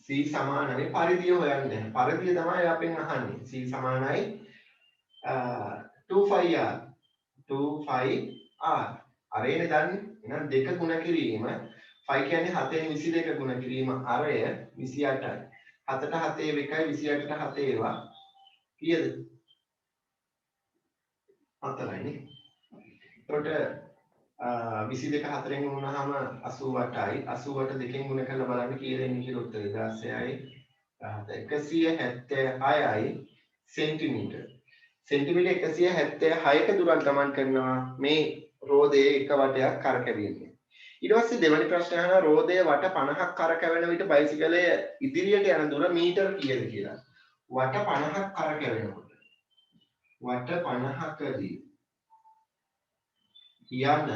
c සමානයි පරිධිය හොයන්න. පරිධිය තමයි අපෙන් අහන්නේ. c සමානයි 2πr 2πr අරේනේ දන්නේ. එහෙනම් 2 ගුණ කිරීම 5 කියන්නේ 7න් 22 ගුණ කිරීම අරය 28යි. 7ට 7 1යි 28ට 7 ඒවා කීයද? 4යි නේ. එතකොට 22 4න් ගුණුනහම 88යි 88 දෙකෙන් ගුණ කරලා බලන්න කීයද එන්නේ කියලා උත්තරේ 16යි 176යි සෙන්ටිමීටර. සෙන්ටිමීටර 176ක දුරක් ගමන් කරනවා මේ රෝදයේ එක වටයක් කරකැවෙන්නේ. ඊට පස්සේ දෙවෙනි ප්‍රශ්නය අහනවා රෝදයේ වට 50ක් කරකැවෙන විට බයිසිකලය ඉදිරියට යන දුර මීටර කීයද කියලා. වට 50ක් කරකැවෙනකොට වට 50කදී යන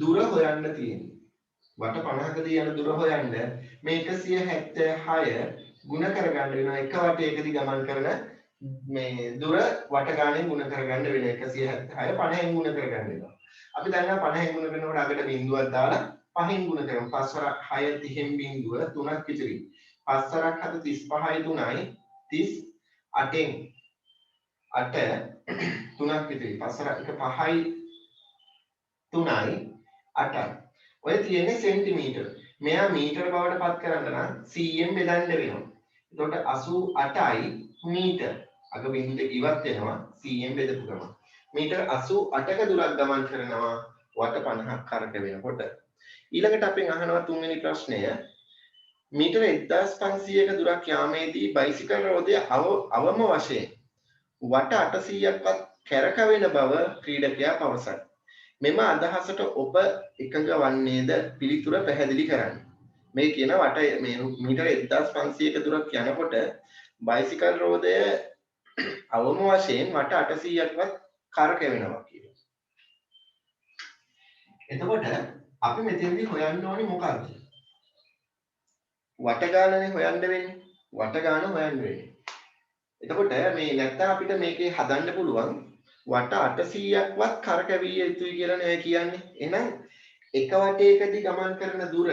දුර හොයන්න තියෙන්නේ. වට 50කදී යන දුර හොයන්න මේ 176 ගුණ කරගන්න වෙනවා එක වටයකදී ගමන් කරන මේ දුර වට ගානෙන් ගුණ කරගන්න වෙන 176 50න් ගුණ කරගන්න වෙනවා. අපි දන්නවා 50න් ගුණ කරනකොට අගට බිඳුවක් දාලා 5න් ගුණ කරමු. 5 වරක් 6 30න් බිඳුව 3ක් ඉතිරි. 5 වරක් 7 35යි 3යි 38න් 8 3ක් ඉතිරි. 5 වරක් 1 5යි 3යි 8යි. ඔය තියෙන්නේ සෙන්ටිමීටර. මෙයා මීටර බවට පත් කරන්න නම් cm බෙදන්න වෙනවා. එතකොට 88යි මීටර. අග බිඳු දෙක ඉවත් වෙනවා cm බෙදපු ගමන්. මීටර 88ක දුරක් ගමන් කරනවා වට 50ක් කරකැවෙනකොට. ඊළඟට අපෙන් අහනවා තුන්වෙනි ප්‍රශ්නය. මීටර 1500ක දුරක් යාමේදී බයිසිකල් රෝදය අවම වශයෙන් වට 800ක්වත් කැරකවෙන බව ක්‍රීඩකයා පවසයි. මෙම අදහසට ඔබ එකඟ වන්නේද? පිළිතුර පැහැදිලි කරන්න. මේ කියන වට මේ මීටර 1500ක දුරක් යනකොට බයිසිකල් රෝදය අවම වශයෙන් වට 800ක්වත් කරකැවෙනවා කියලා. එතකොට අපි මෙතෙන්දී හොයන්න ඕනේ මොකක්ද? වට ගානනේ හොයන්න වෙන්නේ. වට ගාන හොයන්න වෙන්නේ. එතකොට මේ නැත්තම් අපිට මේකේ හදන්න පුළුවන් වට 800ක්වත් කරකැවිය යුතුයි කියලා නෑ කියන්නේ. එහෙනම් එක වටයකදී ගමන් කරන දුර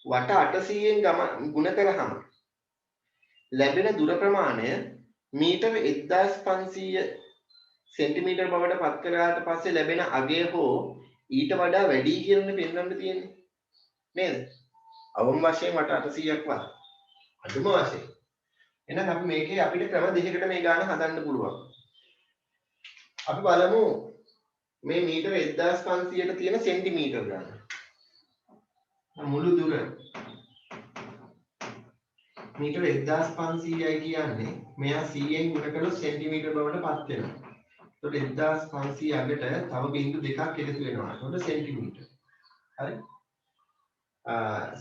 වට 800න් ගුණ කරාම ලැබෙන දුර ප්‍රමාණය මීටර 1500 සෙන්ටිමීටර බවට පත් කරාට පස්සේ ලැබෙන අගය හෝ ඊට වඩා වැඩි කියලානේ පෙන්වන්න තියෙන්නේ. නේද? අවම වශයෙන් වට 800ක්වත් අඩුම වශයෙන්. එහෙනම් අපි මේකේ අපිට ක්‍රම දෙකකට මේ ගාන හදන්න පුළුවන්. අපි බලමු මේ මීටර 1500ට තියෙන සෙන්ටිමීටර ගන්න. මුළු දුර මීටර 1500යි කියන්නේ මෙයා 100න් ගුණ කළොත් සෙන්ටිමීටර බවට පත් වෙනවා. එතකොට 1500 අගට තව බිංදු දෙකක් එකතු වෙනවා. එතකොට සෙන්ටිමීටර. හරි.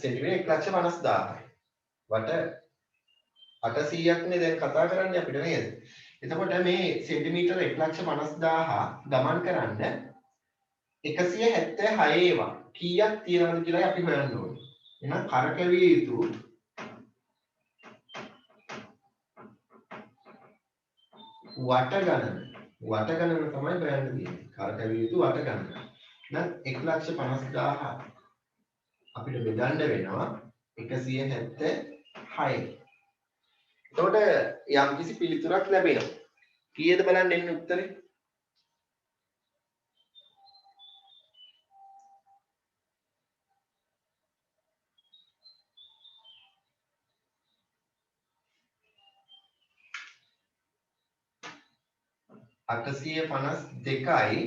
සෙන්ටිමීටර 1,50,000යි. වට 800ක් නේ දැන් කතා කරන්නේ අපිට නේද? එතකොට මේ සෙන්ටිමීටර 1,50,000 ගමන් කරන්න 176 ඒවා කීයක් තියෙනවද කියලා අපි හොයන්න ඕනේ. එහෙනම් කරකැවිය යුතු වට ගණන තමයි හොයන්න තියෙන්නේ. කරකැවිය යුතු වට ගණන. එහෙනම් 1,50,000 අපිට බෙදන්න වෙනවා 176. එතකොට යම්කිසි පිළිතුරක් ලැබෙනවා. කීයද බලන්න එන්නේ උත්තරේ? අටසිය 52යි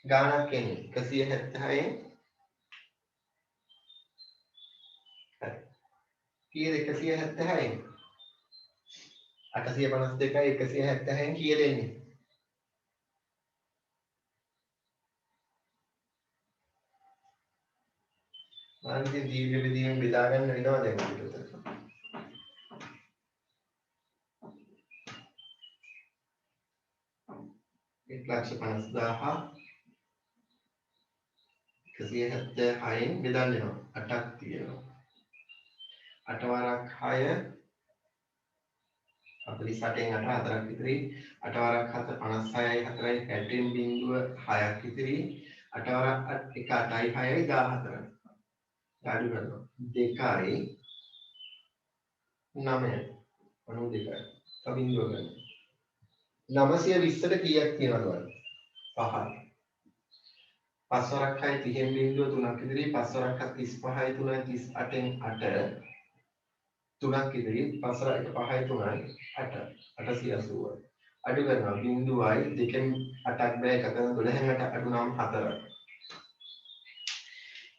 ගානක් එන්නේ 176න් කීයද 176න් 852යි 176න් කීයද එන්නේ? මම ඉතින් දීර්ඝ බෙදීමෙන් බෙදා ගන්න වෙනවා දැන් අපිට උත්තර. 1,50,000 176න් බෙදන්න වෙනවා. 8ක් තියෙනවා. 8 වරක් 6 48න් 8 4ක් ඉතිරි 8 වරක් 7 56යි 4යි 60න් බිංදුව 6ක් ඉතිරි 8 වරක් 1 8යි 6යි 14යි අඩු කරනවා 2යි 9යි 92යි තබින්දුව ගන්න 920ට කීයක් තියෙනවද බලන්න 5යි 5 වරක් 6 30න් බිංදුව 3ක් ඉතිරි 5 වරක් 35යි 3යි 38න් 8 3ක් ඉදිරි 5 1 5යි 3යි 8 880 අඩු කරනවා බිංදුවයි දෙකෙන් 8ක් බෑ එක කරන 12න් 8 අඩු නම් 4යි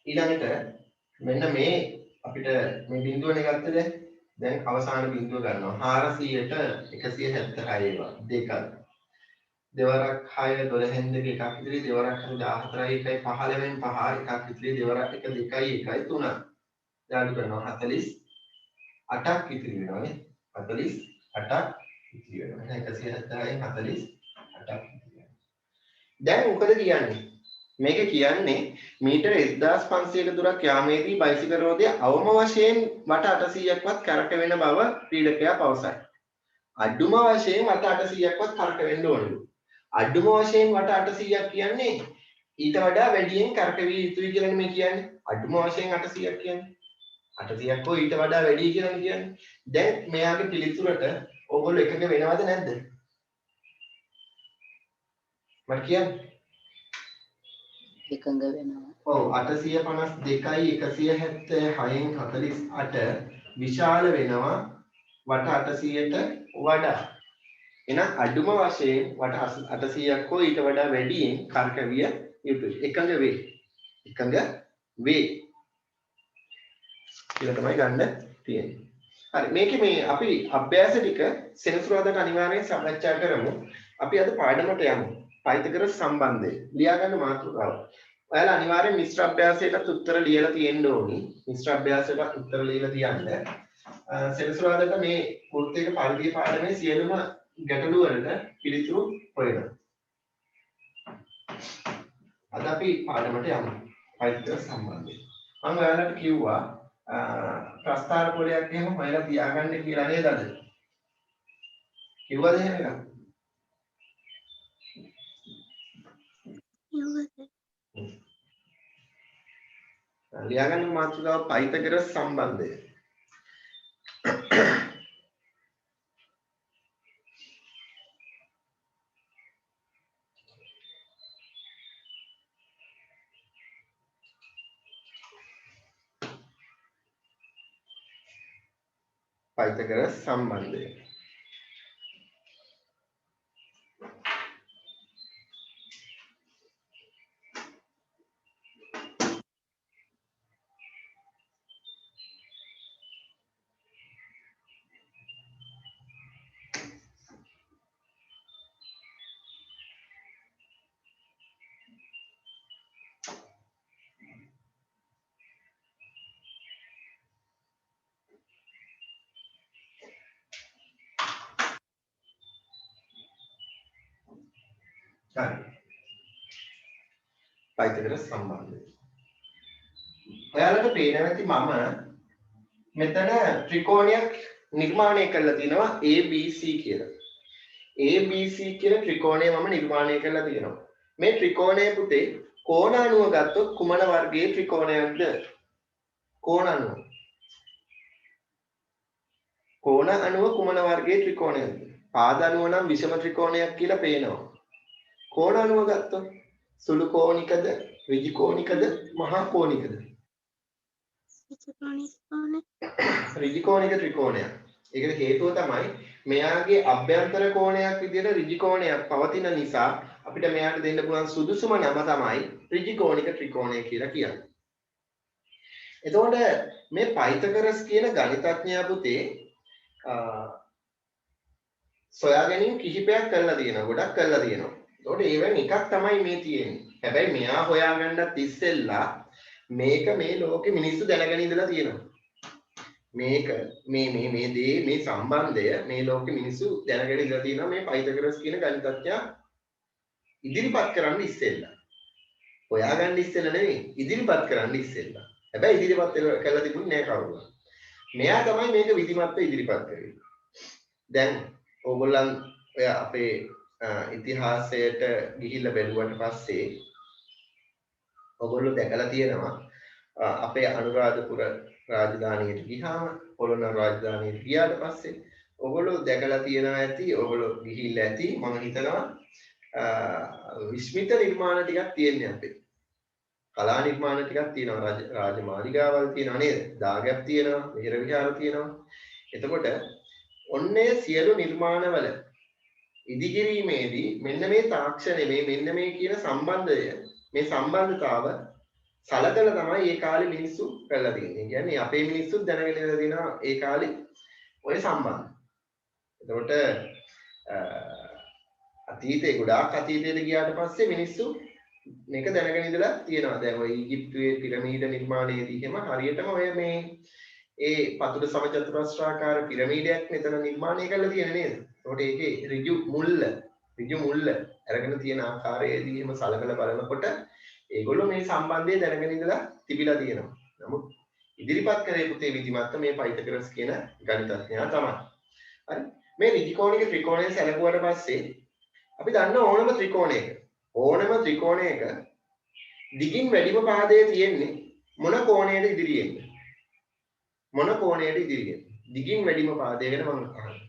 ඊළඟට මෙන්න මේ අපිට මේ බිංදුවනේ ගත්තද දැන් අවසාන බිංදුව ගන්නවා 400ට 176 ඒවා දෙකක් දෙවරක් 6 12න් 2 එකක් ඉදිරි දෙවරක් 14යි 1යි 15න් 5 එකක් ඉදිරි දෙවරක් 1 2යි 1යි 3යි අඩු කරනවා 8ක් ඉතිරි වෙනවානේ 48ක් ඉතිරි වෙනවා එහෙනම් 176න් 48ක් ඉතිරි වෙනවා දැන් මොකද කියන්නේ මේක කියන්නේ මීටර 1500ක දුරක් යාමේදී බයිසිකල් රෝදය අවම වශයෙන් වට 800ක්වත් කරකවෙන බව ක්‍රීඩකයා පවසයි අඩුම වශයෙන් වට 800ක්වත් කරකවෙන්න ඕනලු අඩුම වශයෙන් වට 800ක් කියන්නේ ඊට වඩා වැඩියෙන් කරකවිය යුතුයි කියලා මේ කියන්නේ අඩුම වශයෙන් 800ක් කියන්නේ 800ක් හෝ ඊට වඩා වැඩි කියලා කියන්නේ. දැන් මෙයාගේ පිළිතුරට ඕගොල්ලෝ එකක වෙනවද නැද්ද? මට කියන්න. එකඟ වෙනවා. ඔව් 852යි 176න් 48 විශාල වෙනවා වට 800ට වඩා. එහෙනම් අඩුම වශයෙන් වට 800ක් හෝ ඊට වඩා වැඩියෙන් කරකවිය යුතුයි. එකඟ වේ. එකඟ වේ. කියලා තමයි ගන්න තියෙන්නේ. හරි මේකේ මේ අපි අභ්‍යාස ටික සෙනසුරාදාට අනිවාර්යෙන් සාකච්ඡා කරමු. අපි අද පාඩමට යමු. පයිතගරස් සම්බන්ධය. ලියා ගන්න මාතෘකාව. ඔයාලා අනිවාර්යෙන් මිශ්‍ර අභ්‍යාසයට උත්තර ලියලා තියෙන්න ඕනි. මිශ්‍ර අභ්‍යාසයට උත්තර ලියලා තියන්න. සෙනසුරාදාට මේ වෘත්තයක පරිධිය පාඩමේ සියලුම ගැටලු වලට පිළිතුරු හොයනවා. අද අපි පාඩමට යමු. පයිතගරස් සම්බන්ධය. මම ඔයාලට කිව්වා ප්‍රස්ථාර පොලයක් එහෙම හොයලා තියාගන්න කියලා නේද අද? කිව්වද එහෙම එකක්? ලියාගන්න මාතෘකාව පයිතගරස් සම්බන්ධය. පයිතගරස් සම්බන්ධය. හරි. පයිතගොරස් සම්බන්ධය. ඔයාලට පේනවා ඇති මම මෙතන ත්‍රිකෝණයක් නිර්මාණය කරලා තිනවා ABC කියලා. ABC කියන ත්‍රිකෝණය මම නිර්මාණය කරලා තියෙනවා. මේ ත්‍රිකෝණය පුතේ කෝණ අණුව ගත්තොත් කුමන වර්ගයේ ත්‍රිකෝණයක්ද? කෝණ අණුව. කෝණ අණුව කුමන වර්ගයේ ත්‍රිකෝණයක්ද? පාද අණුව නම් විෂම ත්‍රිකෝණයක් කියලා පේනවා. කෝණ අණුව ගත්තොත් සුළු කෝණිකද, ඍජු කෝණිකද, මහා කෝණිකද? ඍජු කෝණික ත්‍රිකෝණයක්. ඒකට හේතුව තමයි මෙයාගේ අභ්‍යන්තර කෝණයක් විදිහට ඍජු කෝණයක් පවතින නිසා අපිට මෙයාට දෙන්න පුළුවන් සුදුසුම නම තමයි ඍජු කෝණික ත්‍රිකෝණය කියලා කියන්නේ. එතකොට මේ පයිතගොරස් කියන ගණිතඥයා පුතේ සොයා ගැනීම කිහිපයක් කරලා තියෙනවා. ගොඩක් කරලා තියෙනවා. එතකොට ඒවෙන් එකක් තමයි මේ තියෙන්නේ. හැබැයි මෙයා හොයාගන්නත් ඉස්සෙල්ලා මේක මේ ලෝකෙ මිනිස්සු දැනගෙන ඉඳලා තියෙනවා. මේක මේ දේ මේ සම්බන්ධය මේ ලෝකෙ මිනිස්සු දැනගෙන ඉඳලා තියෙනවා මේ පයිතගොරස් කියන ගණිතඥයා ඉදිරිපත් කරන්න ඉස්සෙල්ලා. හොයාගන්න ඉස්සෙල්ලා නෙවෙයි ඉදිරිපත් කරන්න ඉස්සෙල්ලා. හැබැයි ඉදිරිපත් කරලා තිබුණේ නෑ කවුරුවත්. මෙයා තමයි මේක විධිමත්ව ඉදිරිපත් කරේ. දැන් ඕගොල්ලන් ඔය අපේ ඉතිහාසයට ගිහිල්ලා බැලුවට පස්සේ ඔයගොල්ලෝ දැකලා තියෙනවා අපේ අනුරාධපුර රාජධානියට ගියාම පොළොන්නරු රාජධානියට ගියාට පස්සේ ඔයගොල්ලෝ දැකලා තියෙනවා ඇති ඔයගොල්ලෝ ගිහිල්ලා ඇති මම හිතනවා විස්මිත නිර්මාණ ටිකක් තියෙන්නේ අපේ කලා නිර්මාණ ටිකක් තියෙනවා රාජමාලිගාවල් තියෙනවා නේද දාගැබ් තියෙනවා විහෙර විහාර තියෙනවා එතකොට ඔන්නේ සියලු නිර්මාණවල ඉදිකිරීමේදී මෙන්න මේ තාක්ෂණය මෙන්න මේ කියන සම්බන්ධය මේ සම්බන්ධතාව සලකලා තමයි ඒ කාලේ මිනිස්සු කරලා තියෙන්නේ. කියන්නේ අපේ මිනිස්සුත් දැනගෙන ඉඳලා තියෙනවා ඒ කාලේ ඔය සම්බන්ධ. එතකොට අතීතේ ගොඩාක් අතීතයට ගියාට පස්සේ මිනිස්සු මේක දැනගෙන ඉඳලා තියෙනවා. දැන් ඔය ඊජිප්තුවේ පිරමීඩ නිර්මාණයේදී එහෙම හරියටම ඔය මේ ඒ පතුල සමචතුරස්‍රාකාර පිරමීඩයක් මෙතන නිර්මාණය කරලා තියෙන නේද? එතකොට ඒකේ ඍජු මුල්ල අරගෙන තියෙන ආකාරයේදී එහෙම සලකලා බලනකොට ඒගොල්ලෝ මේ සම්බන්ධය දැනගෙන ඉඳලා තිබිලා තියෙනවා. නමුත් ඉදිරිපත් කරේ පුතේ විධිමත්ත මේ පයිතගොරස් කියන ගණිතඥයා තමයි. හරි. මේ ඍජුකෝණික ත්‍රිකෝණය සැලකුවාට පස්සේ අපි දන්න ඕනම ත්‍රිකෝණයක දිගින් වැඩිම පාදයේ තියෙන්නේ මොන කෝණයට ඉදිරියෙන්ද? මොන කෝණයට ඉදිරියෙන්ද? දිගින් වැඩිම පාදය ගැන මම අහන්නේ.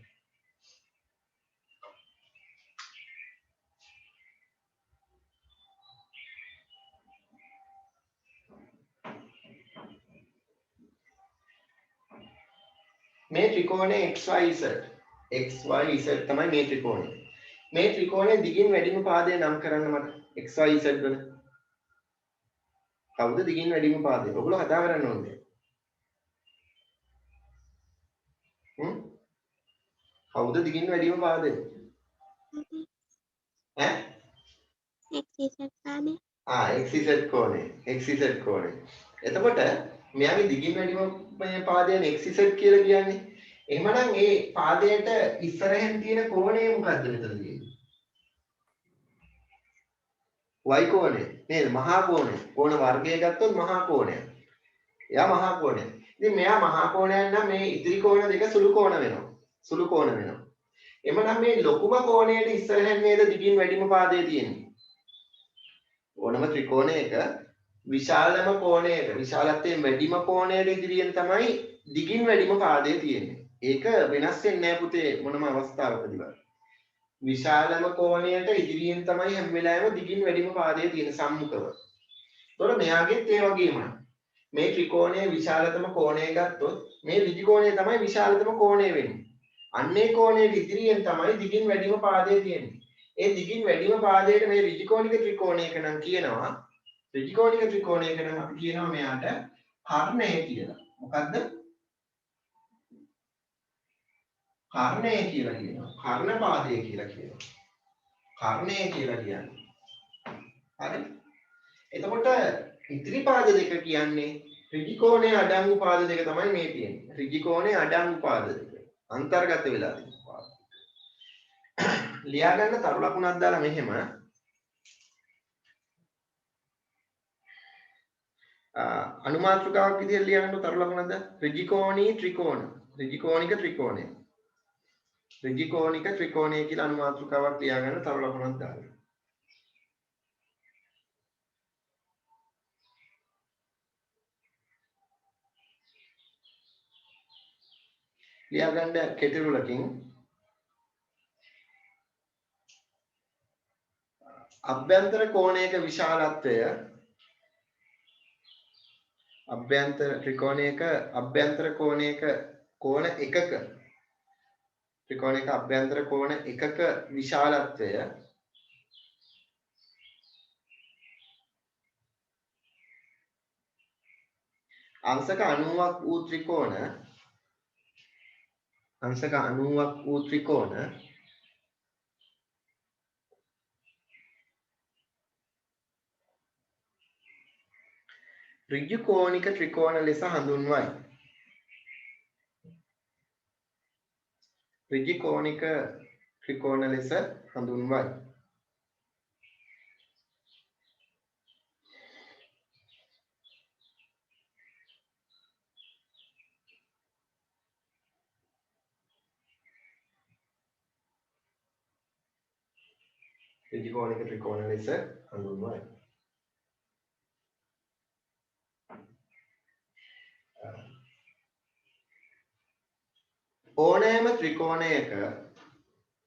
මේ ත්‍රිකෝණය XYZ තමයි මේ ත්‍රිකෝණය. මේ ත්‍රිකෝණය දිගින් වැඩිම පාදය නම් කරන්න මට XYZ වල. කවුද දිගින් වැඩිම පාදය? ඔයගොල්ලෝ කතා කරන්න ඕනේ. කවුද දිගින් වැඩිම පාදය? ඈ? XYZ පාදය. XYZ කෝණය. එතකොට මෙයාගේ දිගින් වැඩිම පාදයන් XZ කියලා කියන්නේ. එහෙමනම් ඒ පාදයට ඉස්සරහින් තියෙන කෝණය මොකද්ද මෙතන තියෙන්නේ? y කෝණය නේද? මහා කෝණය. කෝණ වර්ගය ගත්තොත් මහා කෝණය. එයා මහා කෝණය. ඉතින් මෙයා මහා කෝණයක් නම් මේ ඉතිරි කෝණ දෙක සුළු කෝණ වෙනවා. එhmenan මේ ලොකුම කෝණයට ඉස්සරහින් නේද දිගින් වැඩිම පාදය තියෙන්නේ. ඕනම ත්‍රිකෝණයක විශාලම කෝණයට විශාලත්වයෙන් වැඩිම කෝණයට ඉදිරියෙන් තමයි දිගින් වැඩිම පාදය තියෙන්නේ. ඒක වෙනස් වෙන්නේ නැහැ පුතේ මොනම අවස්ථාවකදීවත්. විශාලම කෝණයට ඉදිරියෙන් තමයි හැම වෙලාවෙම දිගින් වැඩිම පාදය තියෙන සම්මුඛව. ඒතකොට මෙයාගෙත් ඒ වගේමයි. මේ ත්‍රිකෝණයේ විශාලතම කෝණය ගත්තොත් මේ ඍජු කෝණය තමයි විශාලතම කෝණය වෙන්නේ. අන්නේ කෝණයේ ඉදිරියෙන් තමයි දිගින් වැඩිම පාදය තියෙන්නේ. ඒ දිගින් වැඩිම පාදයට මේ ඍජු කෝණික ත්‍රිකෝණයක නම් කියනවා ඍජු කෝණික ත්‍රිකෝණයක නම් අපි කියනවා මෙයාට කර්ණය කියලා. මොකද්ද? කර්ණය කියලා කියනවා. කර්ණපාදය කියලා කියනවා. කර්ණය කියලා කියන්නේ. හරි? එතකොට ඉතිරි පාද දෙක කියන්නේ ඍජු කෝණයේ අඩංගු පාද දෙක තමයි මේ තියෙන්නේ. ඍජු කෝණයේ අඩංගු පාද දෙක. අන්තර්ගත වෙලා තියෙන පාද. ලියා ගන්න තරු ලකුණක් දාලා මෙහෙම අනුමාත්‍රකාවක් විදිහට ලියන්න තරු ලකුණක්ද? ඍජුකෝණී ත්‍රිකෝණ. ඍජුකෝණික ත්‍රිකෝණය. ඍජුකෝණික ත්‍රිකෝණය කියලා අනුමාත්‍රකාවක් ලියාගන්න තරු ලකුණක් දාන්න. ලියාගන්න කෙටිරුලකින් අභ්‍යන්තර කෝණයක විශාලත්වය අභ්‍යන්තර ත්‍රිකෝණයක අභ්‍යන්තර කෝණයක කෝණ එකක ත්‍රිකෝණයක අභ්‍යන්තර කෝණ එකක විශාලත්වය අංශක 90ක් වූ ත්‍රිකෝණ අංශක 90ක් වූ ත්‍රිකෝණ ඍජු කෝණික ත්‍රිකෝණ ලෙස හඳුන්වයි. ඍජු කෝණික ත්‍රිකෝණ ලෙස හඳුන්වයි. ඍජු කෝණික ත්‍රිකෝණ ලෙස හඳුන්වයි.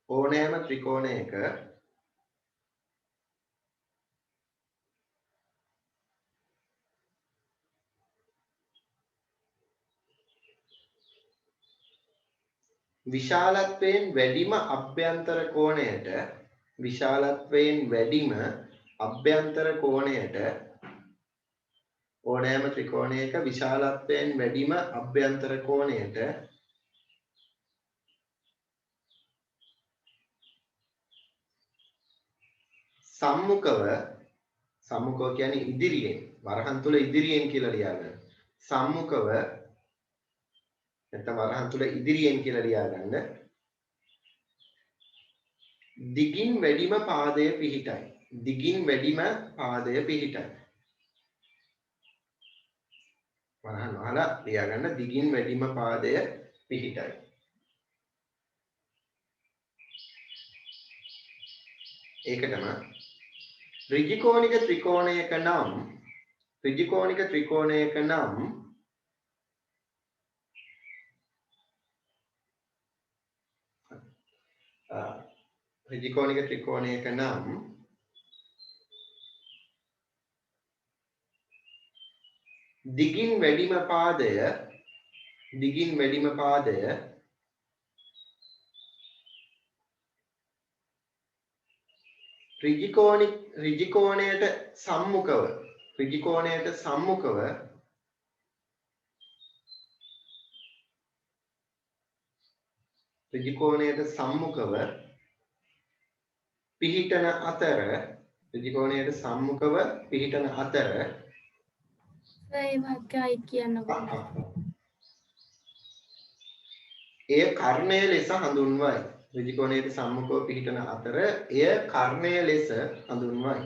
ඕනෑම ත්‍රිකෝණයක විශාලත්වයෙන් වැඩිම අභ්‍යන්තර කෝණයට ඕනෑම ත්‍රිකෝණයක විශාලත්වයෙන් වැඩිම අභ්‍යන්තර කෝණයට සම්මුඛව කියන්නේ ඉදිරියෙන් වරහන් තුල ඉදිරියෙන් කියලා ලියාගන්න. සම්මුඛව නැත්නම් වරහන් තුල ඉදිරියෙන් කියලා ලියාගන්න. දිගින් වැඩිම පාදය පිහිටයි. වරහන් වහලා ලියාගන්න දිගින් වැඩිම පාදය පිහිටයි. ඒකටම ඍජු කෝණික ත්‍රිකෝණයක නම් ඍජු කෝණික ත්‍රිකෝණයක නම් දිගින් වැඩිම පාදය ඍජු කෝණයට සම්මුඛව පිහිටන අතර එය කර්ණය ලෙස හඳුන්වයි. ඍජු කෝණයට සම්මුඛව පිහිටන අතර එය කර්ණය ලෙස හඳුන්වයි.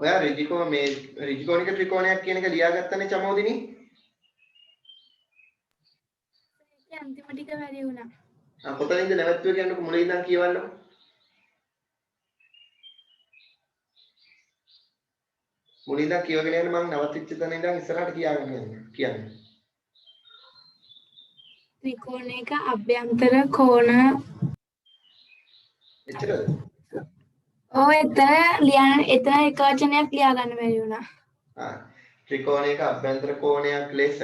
ඔයා ඍජු කෝණික ත්‍රිකෝණයක් කියන එක ලියාගත්තනේ චමෝදිනි? අන්තිම ටික වැඩි වුණා. කොතනින්ද නැවතුනේ කියන්නකො මුලින් ඉඳන් කියවන්නකො. මුලින් ඉඳන් කියවගෙන යන්න මම නවතිච්ච තැන ඉඳන් ඉස්සරහට කියන්න. ත්‍රිකෝණයක අභ්‍යන්තර කෝණ එච්චරද? ඔව් එතන එක වචනයක් ලියා ගන්න බැරි වුණා. ත්‍රිකෝණයක අභ්‍යන්තර කෝණයක් ලෙස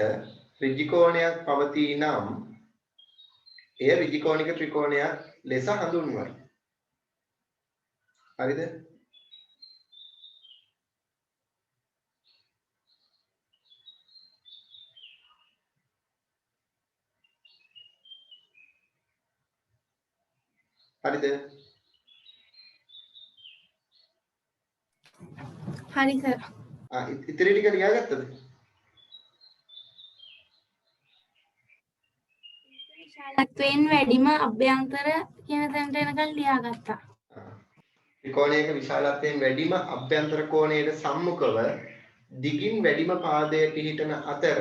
ඍජු කෝණයක් පවතී නම් එය ඍජු කෝණික ත්‍රිකෝණයක් ලෙස හඳුන්වයි. හරිද? හරි සර්. ඉතිරි ටික ලියාගත්තද? විශාලත්වයෙන් වැඩිම අභ්‍යන්තර කියන තැනට එනකන් ලියාගත්තා. ත්‍රිකෝණයක විශාලත්වයෙන් වැඩිම අභ්‍යන්තර කෝණයට සම්මුඛව දිගින් වැඩිම පාදයේ පිහිටන අතර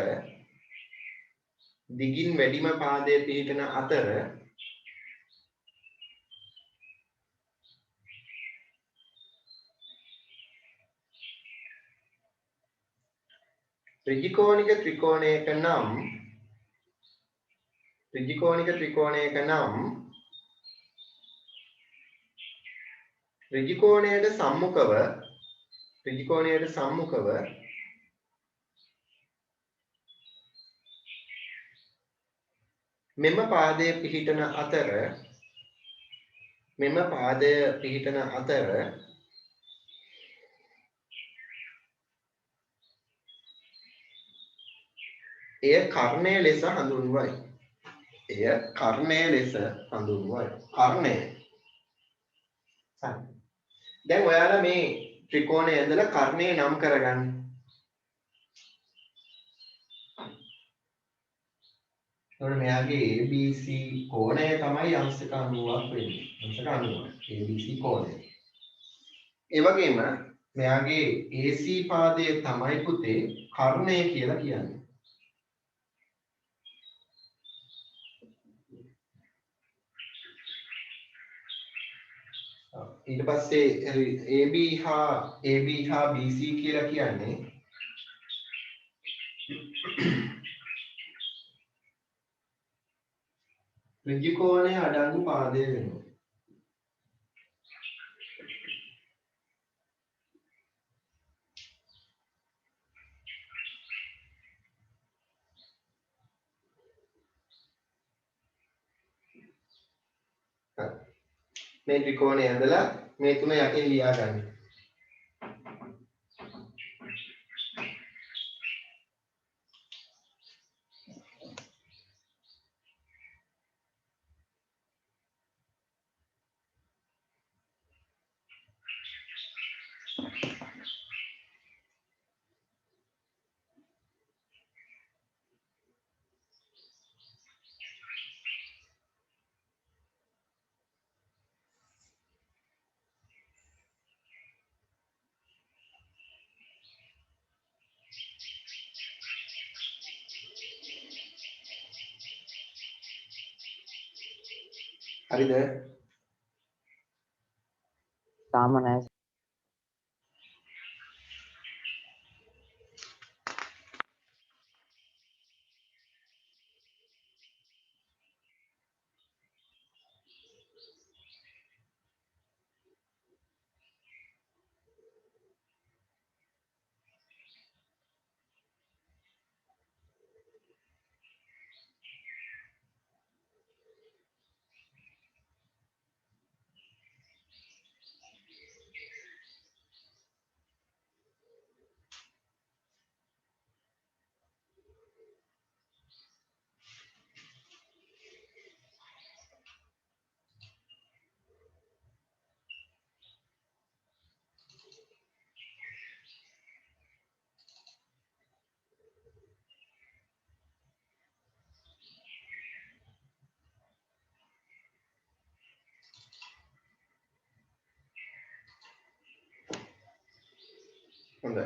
ත්‍රිකෝණික ත්‍රිකෝණයක නම් ත්‍රිකෝණයට සම්මුඛව මෙම පාදය පිහිටන අතර එය කර්ණය ලෙස හඳුන්වයි. කර්ණය. දැන් ඔයාලා මේ ත්‍රිකෝණය ඇඳලා කර්ණය නම් කරගන්න. එතකොට මෙයාගේ ABC කෝණය තමයි අංශක 90ක් වෙන්නේ. අංශක 90. ABC කෝණය. ඒ වගේම මෙයාගේ AC පාදයේ තමයි පුතේ කර්ණය කියලා කියන්නේ. ඊට පස්සේ AB හා BC කියලා කියන්නේ ත්‍රිකෝණයේ අඩංගු පාදය වෙනවා. මේ ත්‍රිකෝණය ඇඳලා මේ තුන යටින් ලියා ගන්න. හරිද? තාම නැහැ. හොඳයි.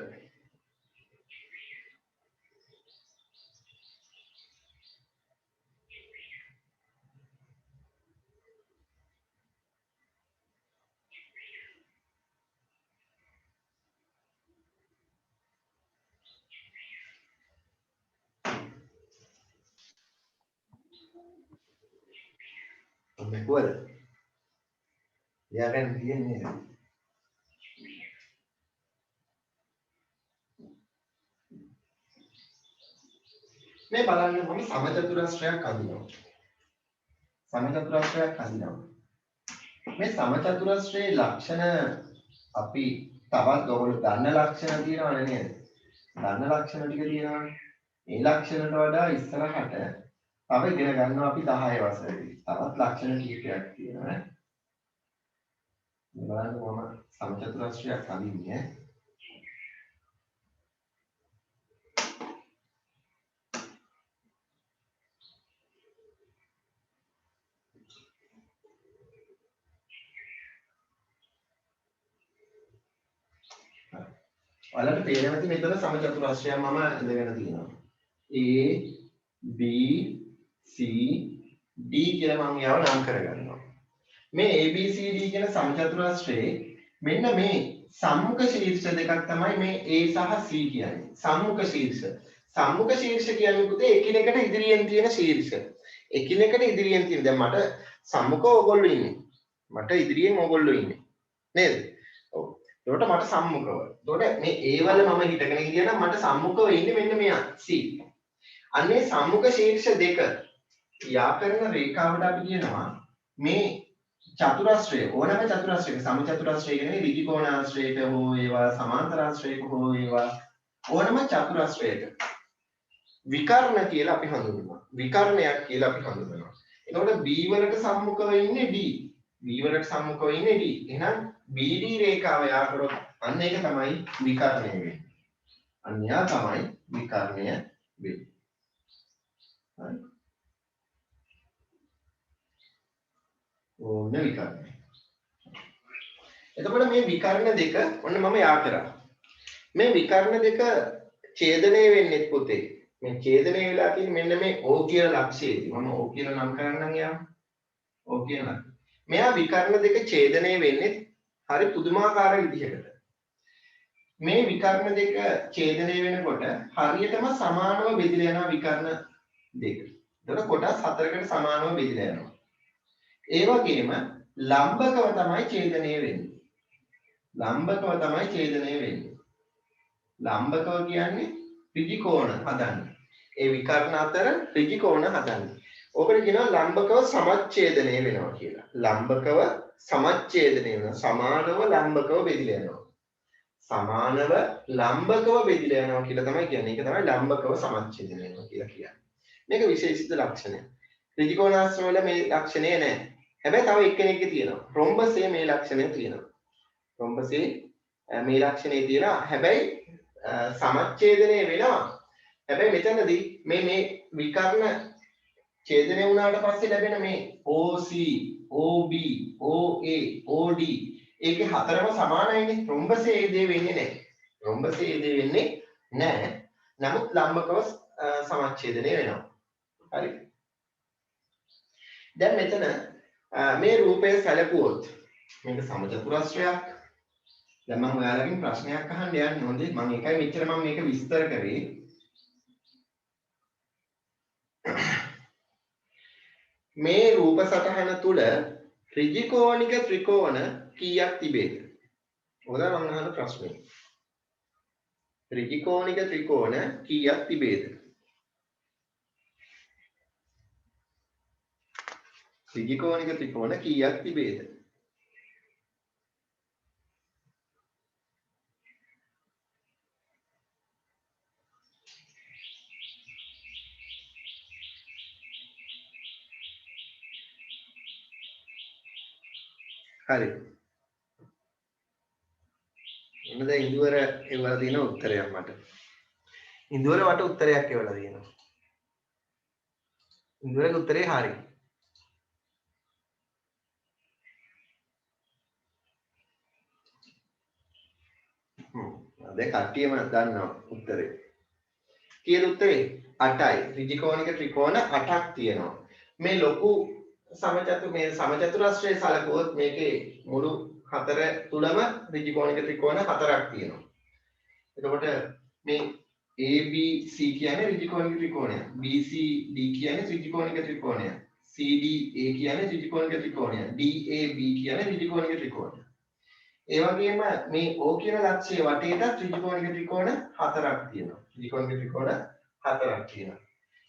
කොහොමද? යාගෙන තියෙන්නේ. මේ බලන්න මම සමචතුරස්‍රයක් අඳිනවා. මේ සමචතුරස්‍රයේ ලක්ෂණ අපි තවත් ඔයගොල්ලෝ දන්න ලක්ෂණ තියෙනවනේ නේද? දන්න ලක්ෂණ ටික තියෙනවනේ. ඒ ලක්ෂණට වඩා ඉස්සරහට තව ඉගෙන ගන්නවා අපි 10 වසරේදී. තවත් ලක්ෂණ කීපයක් තියෙනවා නේ. මේ බලන්න කොහොම සමචතුරස්‍රයක් අඳින්නේ. ඔයාලට පේනවා ඇති මෙතන සමචතුරස්‍රයක් මම ඉඳගෙන තියෙනවා. A B C D කියලා මම යාව නම් කරගන්නවා. මේ A B C D කියන සමචතුරස්‍රයේ මෙන්න මේ සම්මුඛ ශීර්ෂ දෙකක් තමයි මේ A සහ C කියන්නේ. සම්මුඛ ශීර්ෂ. සම්මුඛ ශීර්ෂ කියන්නේ පුතේ එකිනෙකට ඉදිරියෙන් තියෙන ශීර්ෂ. එකිනෙකට ඉදිරියෙන් තියෙන. දැන් මට සම්මුඛව ඕගොල්ලෝ ඉන්නේ. මට ඉදිරියෙන් ඕගොල්ලෝ ඉන්නේ. නේද? ඔව්. ඒකට මට සම්මුඛව. ඒකට මේ A වල මම හිටගෙන ගියා නම් මට සම්මුඛව ඉන්නේ මෙන්න මෙයා C. අන්නේ සම්මුඛ ශීර්ෂ දෙක යා කරන රේඛාවට අපි කියනවා මේ චතුරස්‍රය ඕනෑම චතුරස්‍රයක සමචතුරස්‍රයක නෙවෙයි ඍජු කෝණාශ්‍රයක හෝ ඒවා සමාන්තරාශ්‍රයක හෝ ඒවා ඕනෑම චතුරස්‍රයක විකර්ණ කියලා අපි හඳුන්වනවා. විකර්ණයක් කියලා අපි හඳුන්වනවා. එතකොට B වලට සම්මුඛව ඉන්නේ D. B වලට සම්මුඛව ඉන්නේ D. එහෙනම් BD රේඛාව යා කරොත් අන්න ඒක තමයි විකර්ණය වෙන්නේ. අන්න යා තමයි විකර්ණය වෙන්නේ. හරි. ඕන විකර්ණය. එතකොට මේ විකර්ණ දෙක ඔන්න මම යා කරා. මේ විකර්ණ දෙක ඡේදනය වෙන්නේ පුතේ. මේ ඡේදනය වෙලා තියෙන්නේ මෙන්න මේ O කියන ලක්ෂයේදී. මම O කියලා නම් කරන්නම් යා. O කියන. මෙයා විකර්ණ දෙක ඡේදනය වෙන්නේ හරි පුදුමාකාර විදිහකට. මේ විකර්ණ දෙක ඡේදනය වෙනකොට හරියටම සමානව බෙදලා යනවා විකර්ණ දෙක. එතකොට කොටස් හතරකට සමානව බෙදලා යනවා. ඒ වගේම ලම්බකව තමයි ඡේදනය වෙන්නේ. ලම්බකව තමයි ඡේදනය වෙන්නේ. ලම්බකව කියන්නේ ඍජු කෝණ හදන්නේ. ඒ විකර්ණ අතර ඍජු කෝණ හදන්නේ. ඕකට කියනවා ලම්බකව සමච්ඡේදනය වෙනවා කියලා. ලම්බකව සමච්ඡේදනය වෙනවා. සමානව ලම්බකව බෙදලා යනවා. සමානව ලම්බකව බෙදලා යනවා කියලා තමයි කියන්නේ. ඒක තමයි ලම්බකව සමච්ඡේදනය වෙනවා කියලා කියන්නේ. මේක විශේෂිත ලක්ෂණය. ඍජු කෝණාශ්‍ර වල මේ ලක්ෂණය නැහැ. හැබැයි තව එක්කෙනෙක්ගේ තියෙනවා. රොම්බසේ මේ ලක්ෂණය තියෙනවා. රොම්බසේ මේ ලක්ෂණය තියෙනවා. හැබැයි සමච්ඡේදනය වෙනවා. හැබැයි මෙතනදී මේ විකර්ණ ඡේදනය වුණාට පස්සේ ලැබෙන මේ OC, OB, OA, OD ඒකේ හතරම සමානයිනේ. රොම්බසේ ඒ දේ වෙන්නේ නැහැ. රොම්බසේ ඒ දේ වෙන්නේ නැහැ. නමුත් ලම්බකව සමච්ඡේදනය වෙනවා. හරි. දැන් මෙතන මේ රූපය සැලකුවොත් මේක සමචතුරස්‍රයක්. දැන් මම ඔයාලගෙන් ප්‍රශ්නයක් අහන්න යන්නේ හොඳේ. මම ඒකයි මෙච්චර මම මේක විස්තර කරේ. මේ රූප සටහන තුල ඍජු කෝණික ත්‍රිකෝණ කීයක් තිබේද? මොකද මම අහන ප්‍රශ්නේ. ඍජු කෝණික ත්‍රිකෝණ කීයක් තිබේද? ඍජු කෝණික ත්‍රිකෝණ කීයක් තිබේද? හරි. එන්න දැන් ඉඳුවර එවලා දින උත්තරයක් මට. ඉඳුවර වට උත්තරයක් එවලා දිනවා. ඉඳුවරගේ උත්තරේ හරි. දැන් කට්ටියම දන්නවා උත්තරේ. කීයද උත්තරේ? 8යි. ඍජු කෝණික ත්‍රිකෝණ 8ක් තියෙනවා. මේ ලොකු සමචතුරස්‍රයේ සලකුවොත් මේකේ මුළු හතර තුලම ඍජු කෝණික ත්‍රිකෝණ 4ක් තියෙනවා. එතකොට මේ ABC කියන්නේ ඍජු කෝණික ත්‍රිකෝණය. BCD කියන්නේ ඍජු කෝණික ත්‍රිකෝණය. CDA කියන්නේ ඍජු කෝණික ත්‍රිකෝණය. DAB කියන්නේ ඍජු කෝණික ත්‍රිකෝණය. ඒ වගේම මේ O කියන ලක්ෂයේ වටේට ඍජු කෝණික ත්‍රිකෝණ 4ක් තියෙනවා. ඍජු කෝණික ත්‍රිකෝණ 4ක් තියෙනවා.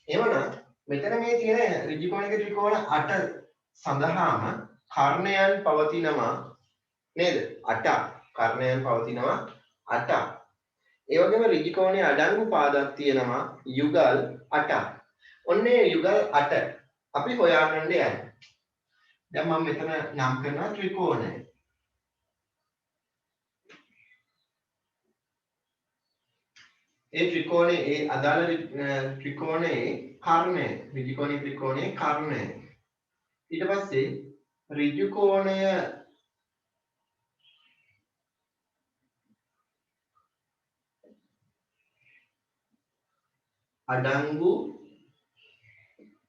එවනම් මෙතන මේ තියෙන ඍජු කෝණික ත්‍රිකෝණ 8 සඳහාම කර්ණයන් පවතිනවා නේද? 8ක්. කර්ණයන් පවතිනවා 8ක්. ඒ වගේම ඍජු කෝණයේ අඩංගු පාදක් තියෙනවා යුගල් 8ක්. ඔන්නේ යුගල් 8 අපි හොයාගන්න යන්නේ. දැන් මම මෙතන නම් කරනවා ත්‍රිකෝණය. ඒ ත්‍රිකෝණයේ ඒ අදාළ ත්‍රිකෝණයේ කර්ණය ඍජු කෝණික ත්‍රිකෝණයේ කර්ණය. ඊට පස්සේ ඍජු කෝණය අඩංගු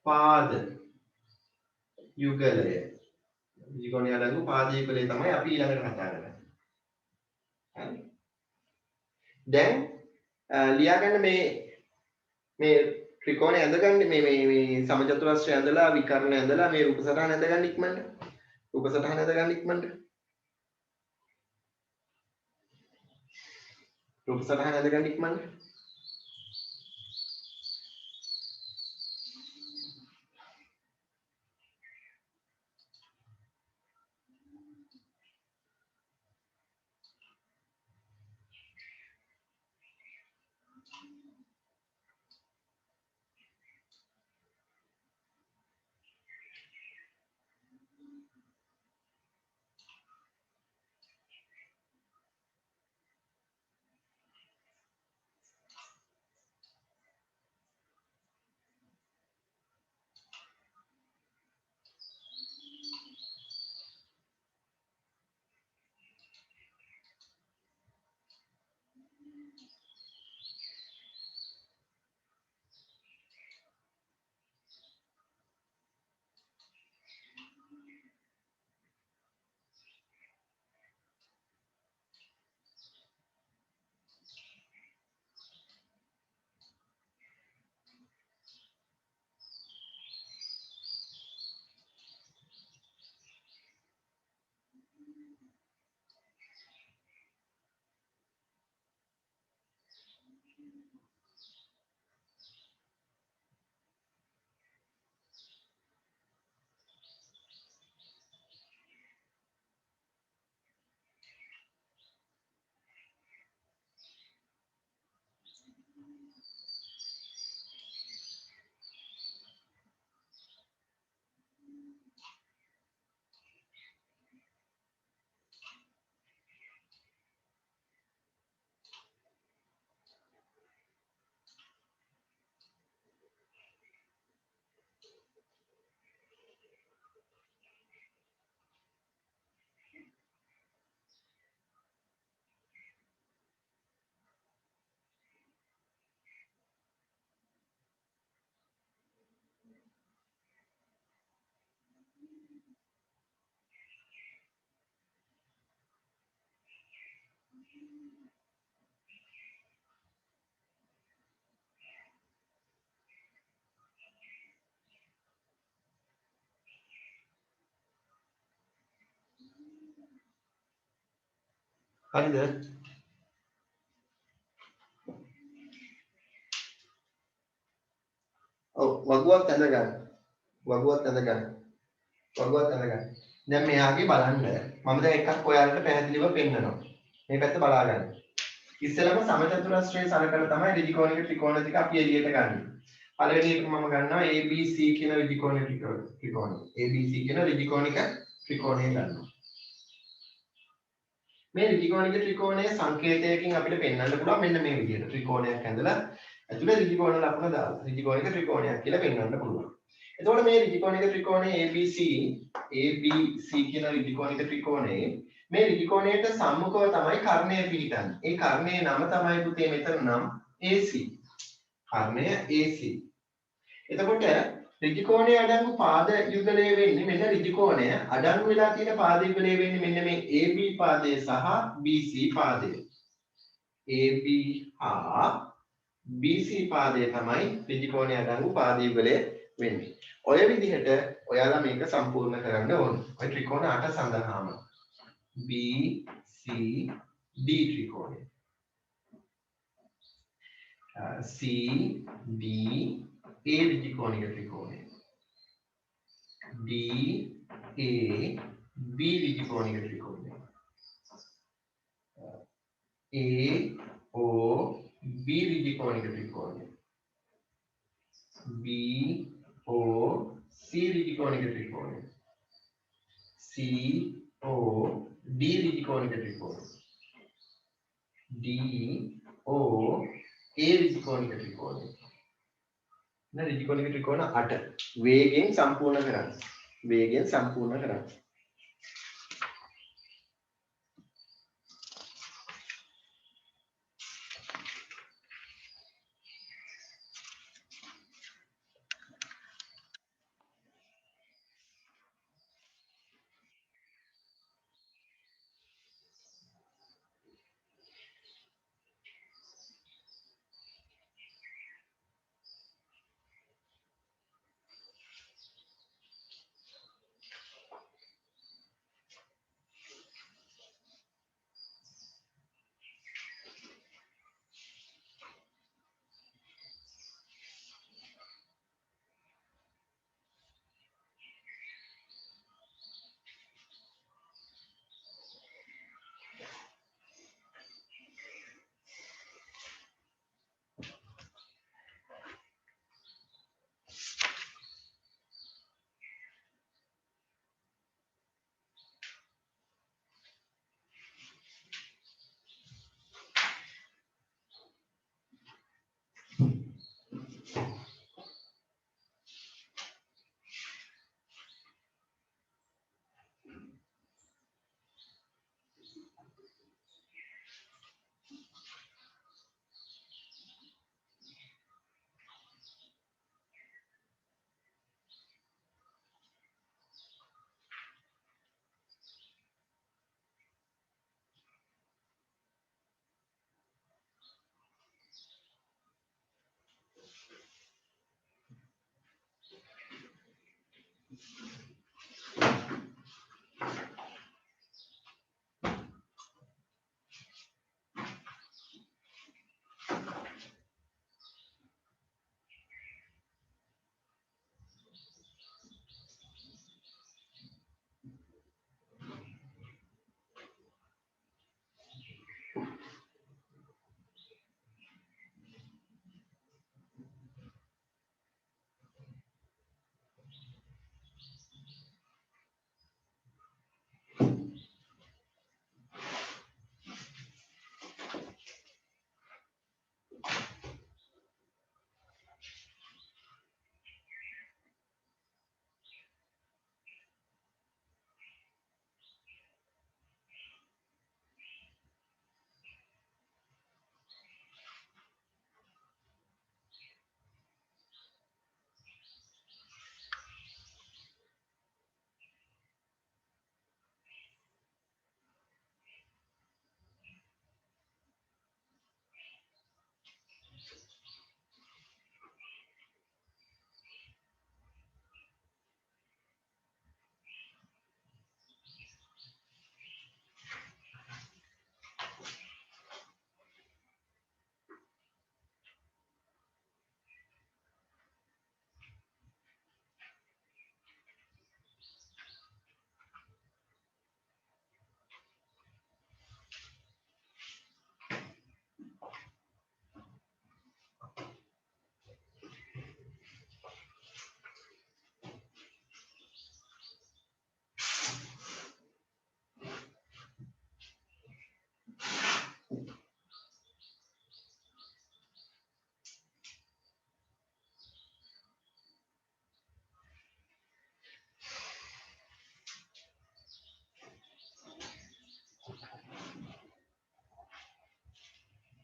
පාද යුගලය. ත්‍රිකෝණයේ අඩංගු පාද යුගලය තමයි අපි ඊළඟට කතා කරන්නේ. හරි. දැන් ලියා ගන්න මේ ත්‍රිකෝණය ඇඳගන්න මේ සමචතුරස්‍රය ඇඳලා විකර්ණ ඇඳලා මේ රූප සටහන ඇඳගන්න ඉක්මනට. රූප සටහන ඇඳගන්න ඉක්මනට. රූප සටහන ඇඳගන්න ඉක්මනට. හරිද? ඔව් වගුවක් ඇඳ ගන්න. වගුවක් ඇඳ ගන්න. වගුවක් ඇඳ ගන්න. දැන් මෙයාගේ බලන්න. මම දැන් එකක් ඔයාලට පැහැදිලිව පෙන්නනවා. මේ පැත්ත බලා ගන්න. ඉස්සෙල්ලාම සමචතුරස්‍රයේ සරකලා තමයි ඍජුකෝණික ත්‍රිකෝණ ටික අපි එළියට ගන්න. පළවෙනි එක මම ගන්නවා ABC කියන ඍජුකෝණික ත්‍රිකෝණය. ABC කියන ඍජුකෝණික ත්‍රිකෝණය ගන්නවා. මේ ඍජුකෝණික ත්‍රිකෝණයේ සංකේතයකින් අපිට පෙන්වන්න පුළුවන් මෙන්න මේ විදිහට ත්‍රිකෝණයක් ඇඳලා ඇතුලේ ඍජුකෝණ ලකුණ දාලා ඍජුකෝණික ත්‍රිකෝණයක් කියලා පෙන්වන්න පුළුවන්. එතකොට මේ ඍජුකෝණික ත්‍රිකෝණයේ ABC කියන ර්ජිකෝණික ත්‍රිකෝණයේ මේ ර්ජිකෝණයට සම්මුඛව තමයි කර්ණය පිහිටන්නේ. ඒ කර්ණයේ නම තමයි පුතේ මෙතන නම් AC. කර්ණය AC. එතකොට ඍජුකෝණයේ අඩංගු පාද යුගලය වෙන්නේ මෙන්න ඍජුකෝණය අඩංගු වෙලා තියෙන පාද යුගලය වෙන්නේ මෙන්න මේ AB පාදය සහ BC පාදය. AB හා BC පාදය තමයි ඍජුකෝණයේ අඩංගු පාද යුගලය වෙන්නේ. ඔය විදිහට ඔයාලා මේක සම්පූර්ණ කරන්න ඕනේ. ඔය ත්‍රිකෝණ 8 සඳහාම B C D ත්‍රිකෝණය. C D A ත්‍රිකෝණික ත්‍රිකෝණය. D A B ත්‍රිකෝණික ත්‍රිකෝණය. A O B ත්‍රිකෝණික ත්‍රිකෝණය. B O C ත්‍රිකෝණික ත්‍රිකෝණය. C O D ත්‍රිකෝණික ත්‍රිකෝණය. D O A ත්‍රිකෝණික ත්‍රිකෝණය. නේද? ත්‍රිකෝණික ත්‍රිකෝණ 8 වේගෙන් සම්පූර්ණ කරන්න. වේගෙන් සම්පූර්ණ කරන්න.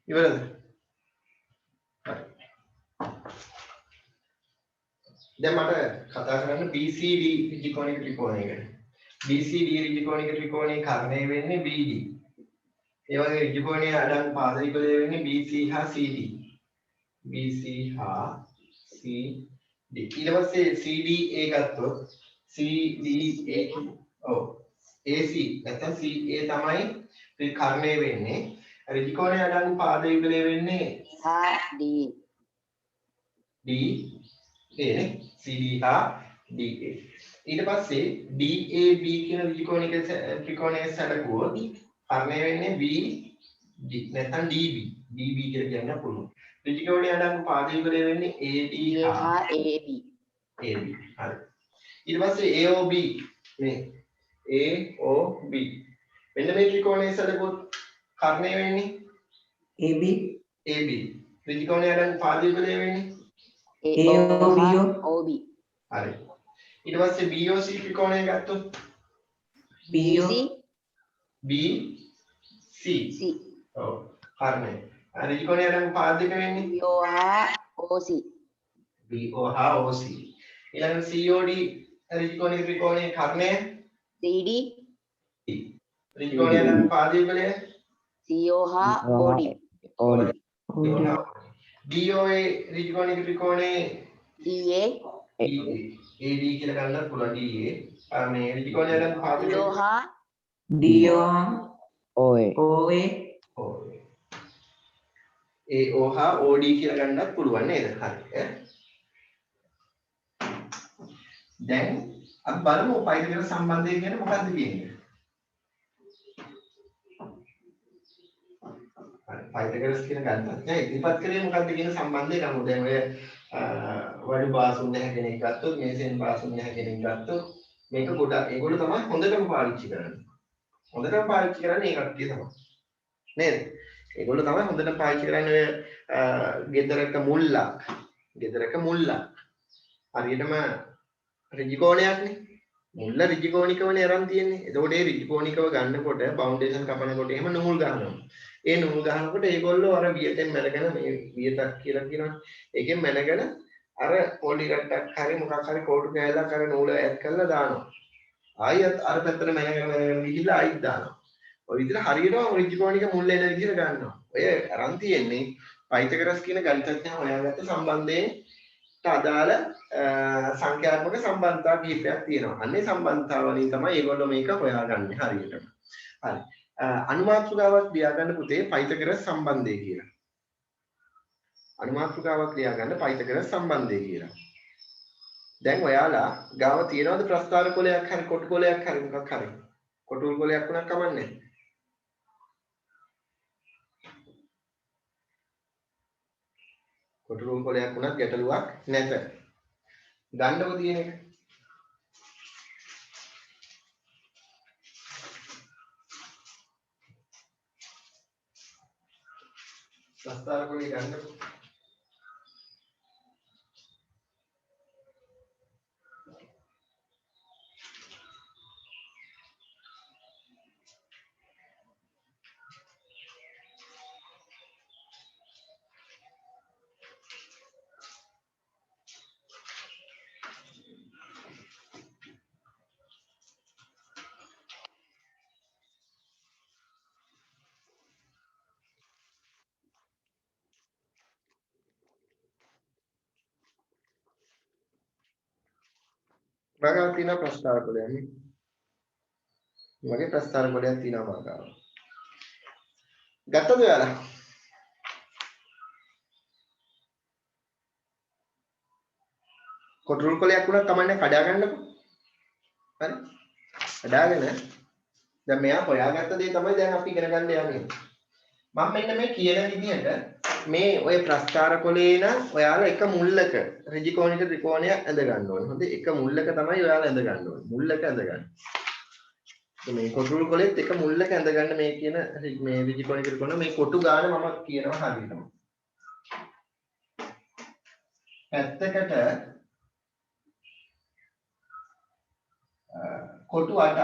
ඉවරද? හරි. දැන් මට කතා කරන්න BCD ඍජුකෝණික ත්‍රිකෝණය ගැන. BCD ඍජුකෝණික ත්‍රිකෝණයේ කර්ණය වෙන්නේ BD. ඒ වගේ ඍජුකෝණයේ අඩංගු පාදයුගලය වෙන්නේ BC හා CD. BC හා CD. ඊට පස්සේ CDA ගත්තොත් CDA ඔව් AC නැත්නම් CA තමයි කර්ණය වෙන්නේ. ඍජුකෝණයේ අඩංගු පාදයුගලය වෙන්නේ D D නේ CD හා DA. ඊට පස්සේ DAB කියන ත්‍රිකෝණික ත්‍රිකෝණයේ සැලකුවොත් කර්ණය වෙන්නේ BD නැත්නම් DB. DB කියලා කියන්න පුළුවන්. ත්‍රිකෝණයේ අඩංගු පාදයුගලය වෙන්නේ AD හා AB AB. හරි. ඊට පස්සේ AOB මේ AOB. මෙන්න මේ ත්‍රිකෝණයේ සැලකුවොත් කර්ණය වෙන්නේ AB AB. ත්‍රිකෝණයේ අඩංගු පාදයුගලය වෙන්නේ OB හරි. ඊට පස්සේ BOC ත්‍රිකෝණය ගත්තොත් BO BC C ඔව් කර්ණය. ත්‍රිකෝණයේ අඩංගු පාද දෙක වෙන්නේ BO හා OC BO හා OC. ඊළඟට COD ත්‍රිකෝණික ත්‍රිකෝණයේ කර්ණය CD ත්‍රිකෝණයේ අඩංගු පාද දෙකලය CO හා OD OD DOA ත්‍රිකෝණික ත්‍රිකෝණයේ DA AD කියලා ගන්නත් පුළුවන් DA. මේ ත්‍රිකෝණයේ අඩංගු පාද දෙක DO හා DO OA OA AO හා OD කියලා ගන්නත් පුළුවන් නේද? හරි. දැන් අපි බලමු පයිතගරස් සම්බන්ධය කියන්නේ මොකක්ද කියන්නේ. හරි පයිතගරස් කියන ගන්නත් නෑ ඉදිරිපත් කරේ මොකක්ද කියන සම්බන්ධය ගමු. දැන් ඔය වඩු බාසුන් නැහැ කෙනෙක් ගත්තොත් මේසෙන් බාසුන් නැහැ කෙනෙක් ගත්තොත් මේක ගොඩක් ඒගොල්ලෝ තමයි හොඳටම පාවිච්චි කරන්නේ. හොඳටම පාවිච්චි කරන්නේ ඒ කට්ටිය තමයි. නේද? ඒගොල්ලෝ තමයි හොඳටම පාවිච්චි කරන්නේ ඔය ගෙදරක මුල්ලක්. ගෙදරක මුල්ලක්. හරියටම ඍජුකෝණයක්නේ. මුල්ල ඍජුකෝණිකවනේ අරන් තියෙන්නේ. එතකොට ඒ ඍජුකෝණිකව ගන්නකොට ෆවුන්ඩේෂන් කපනකොට එහෙම නූල් ගහනවා. ඒ නූල් ගහනකොට ඒගොල්ලෝ අර වියතෙන් මැනගෙන මේ වියතක් කියලා කියනවා. ඒකෙන් මැනගෙන අර පොඩි රට්ටක් හරි මොකක් හරි කෝටු කෑල්ලක් අර නූල ඈඩ් කරලා දානවා. ආයෙත් අර පැත්තට මැනගෙන ගිහිල්ලා ආයෙත් දානවා. ඔය විදිහට හරියටම ඍජුකෝණික මුල් එන විදිහට ගන්නවා. ඔය අරන් තියෙන්නේ පයිතගරස් කියන ගණිතඥයා හොයාගත්ත සම්බන්ධයට අදාළ සංඛ්‍යාත්මක සම්බන්ධතා කිහිපයක් තියෙනවා. අන්නේ සම්බන්ධතා වලින් තමයි ඒගොල්ලෝ මේක හොයාගන්නේ හරියටම. හරි. අනුමාත්‍රිකාවක් ලියාගන්න පුතේ පයිතගරස් සම්බන්ධය කියලා. අනුමාත්‍රිකාවක් ලියාගන්න පයිතගරස් සම්බන්ධය කියලා. දැන් ඔයාලා ගාව තියනවද ප්‍රස්ථාර කොලයක් හරි කොටු කොලයක් හරි මොකක් හරි? කොටු කොලයක් වුණා කමන්නේ. කොටු කොලයක් වුණත් ගැටලුවක් නැත. ගන්නව තියෙන එක. ප්‍රස්ථාර කොලේ ගන්නව. මගාව තියෙන ප්‍රස්ථාර කොලයක් නේ. මගේ ප්‍රස්ථාර කොලයක් තියෙනවා මගාව. ගත්තද ඔයාලා? කොටු කොලයක් වුණා තමයි කඩා ගන්නකො. හරි. කඩාගෙන දැන් මෙයා හොයාගත්ත දේ තමයි දැන් අපි ඉගෙන ගන්න යන්නේ. මම මෙන්න මේ කියන විදිහට මේ ඔය ප්‍රස්ථාර කොලේ නම් ඔයාලා එක මුල්ලක ඍජුකෝණික ත්‍රිකෝණයක් ඇඳ ගන්න ඕනේ. හොඳේ එක මුල්ලක තමයි ඔයාලා ඇඳ ගන්න ඕනේ. මුල්ලක ඇඳ ගන්න. මේ කොටු කොලෙත් එක මුල්ලක ඇඳ ගන්න මේ කියන මේ ඍජුකෝණික ත්‍රිකෝණ මේ කොටු ගාන මම කියනවා හරියටම. පැත්තකට කොටු 8ක්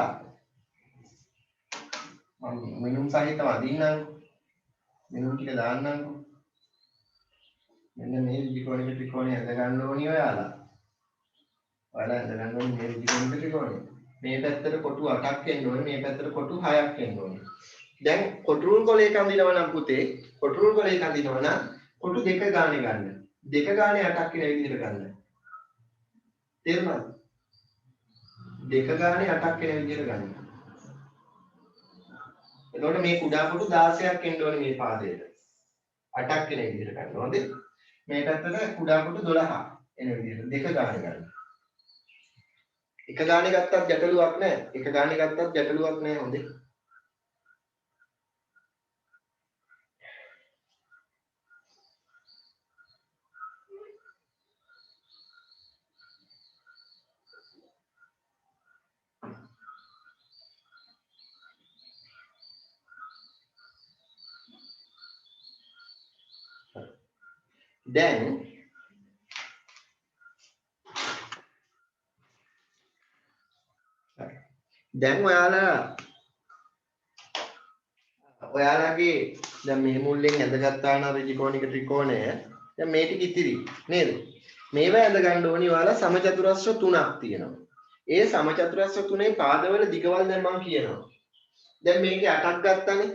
මම මිනුම් සහිතව අදින්නම්. මිනුම් ටික දාන්නම්කෝ. මෙන්න මේ ත්‍රිකෝණික ත්‍රිකෝණය ඇඳ ගන්න ඕනි ඔයාලා. ඔයාලා ඇඳ ගන්න ඕනි මේ ත්‍රිකෝණික ත්‍රිකෝණය. මේ පැත්තට කොටු 8ක් එන්න ඕනේ, මේ පැත්තට කොටු 6ක් එන්න ඕනේ. දැන් කොටුරුල් කොලයක අඳිනවා නම් පුතේ, කොටුරුල් කොලයක අඳිනවා නම් කොටු දෙක ගානේ ගන්න. දෙක ගානේ 8ක් කියන විදිහට ගන්න. තේරුණාද? දෙක ගානේ 8ක් කියන විදිහට ගන්න. එතකොට මේ කුඩා කොටු 16ක් එන්න ඕනේ මේ පාදයට. 8ක් කියන විදිහට ගන්න. හොඳද? මේ පැත්තට කුඩා කොටු 12 එන විදිහට දෙක ගානේ ගන්න. එක ගානේ ගත්තත් ගැටලුවක් නැහැ. එක ගානේ ගත්තත් ගැටලුවක් නැහැ. හොඳේ. දැන් ඔයාලගේ දැන් මේ මුල්ලෙන් ඇඳගත්තා නම් ත්‍රිකෝණික ත්‍රිකෝණය දැන් මේ ටික ඉතිරි නේද? මේවා ඇඳ ගන්න ඕනි ඔයාලා සමචතුරස්‍ර තුනක් තියෙනවා. ඒ සමචතුරස්‍ර තුනේ පාදවල දිගවල් දැන් මම කියනවා. දැන් මේකේ 8ක් ගත්තානේ.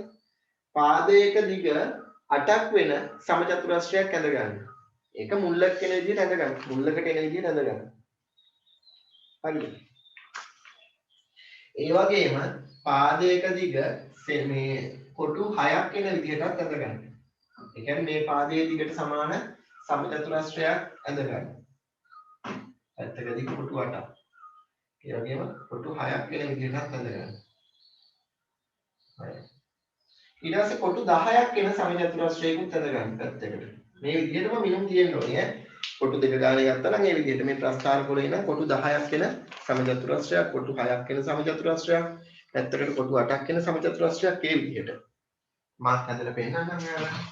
පාදයක දිග 8ක් වෙන සමචතුරස්‍රයක් ඇඳ ගන්න. ඒක මුල්ලක් එන විදිහට ඇඳ ගන්න. මුල්ලකට එන විදිහට ඇඳ ගන්න. හරිද? ඒ වගේම පාදයක දිග මේ කොටු 6ක් එන විදිහටත් ඇඳ ගන්න. ඒ කියන්නේ මේ පාදයේ දිගට සමාන සමචතුරස්‍රයක් ඇඳ ගන්න. පැත්තක දිග කොටු 8ක්. ඒ වගේම කොටු 6ක් එන විදිහටත් ඇඳ ගන්න. හරි. ඊට පස්සේ කොටු 10ක් එන සමචතුරස්‍රයකුත් ඇඳ ගන්න පැත්තකට. මේ විදිහටම මිනුම් තියෙන්න ඕනේ. කොටු දෙක ගානේ ගත්තා නම් ඒ විදිහට මේ ප්‍රස්ථාර කොලේ නම් කොටු 10ක් එන සමචතුරස්‍රයක්, කොටු 6ක් එන සමචතුරස්‍රයක්, පැත්තකට කොටු 8ක් එන සමචතුරස්‍රයක් ඒ විදිහට. මාත් හදලා පෙන්නන්නම් ඔයාලා.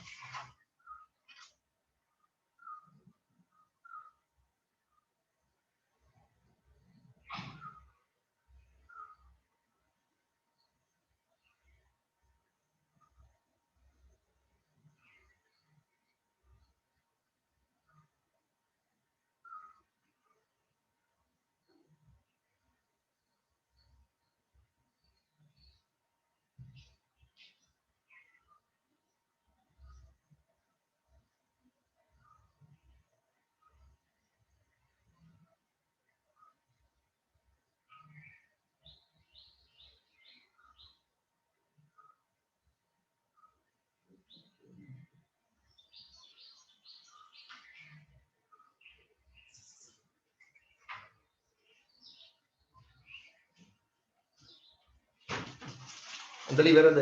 ඇඳලා ඉවරද?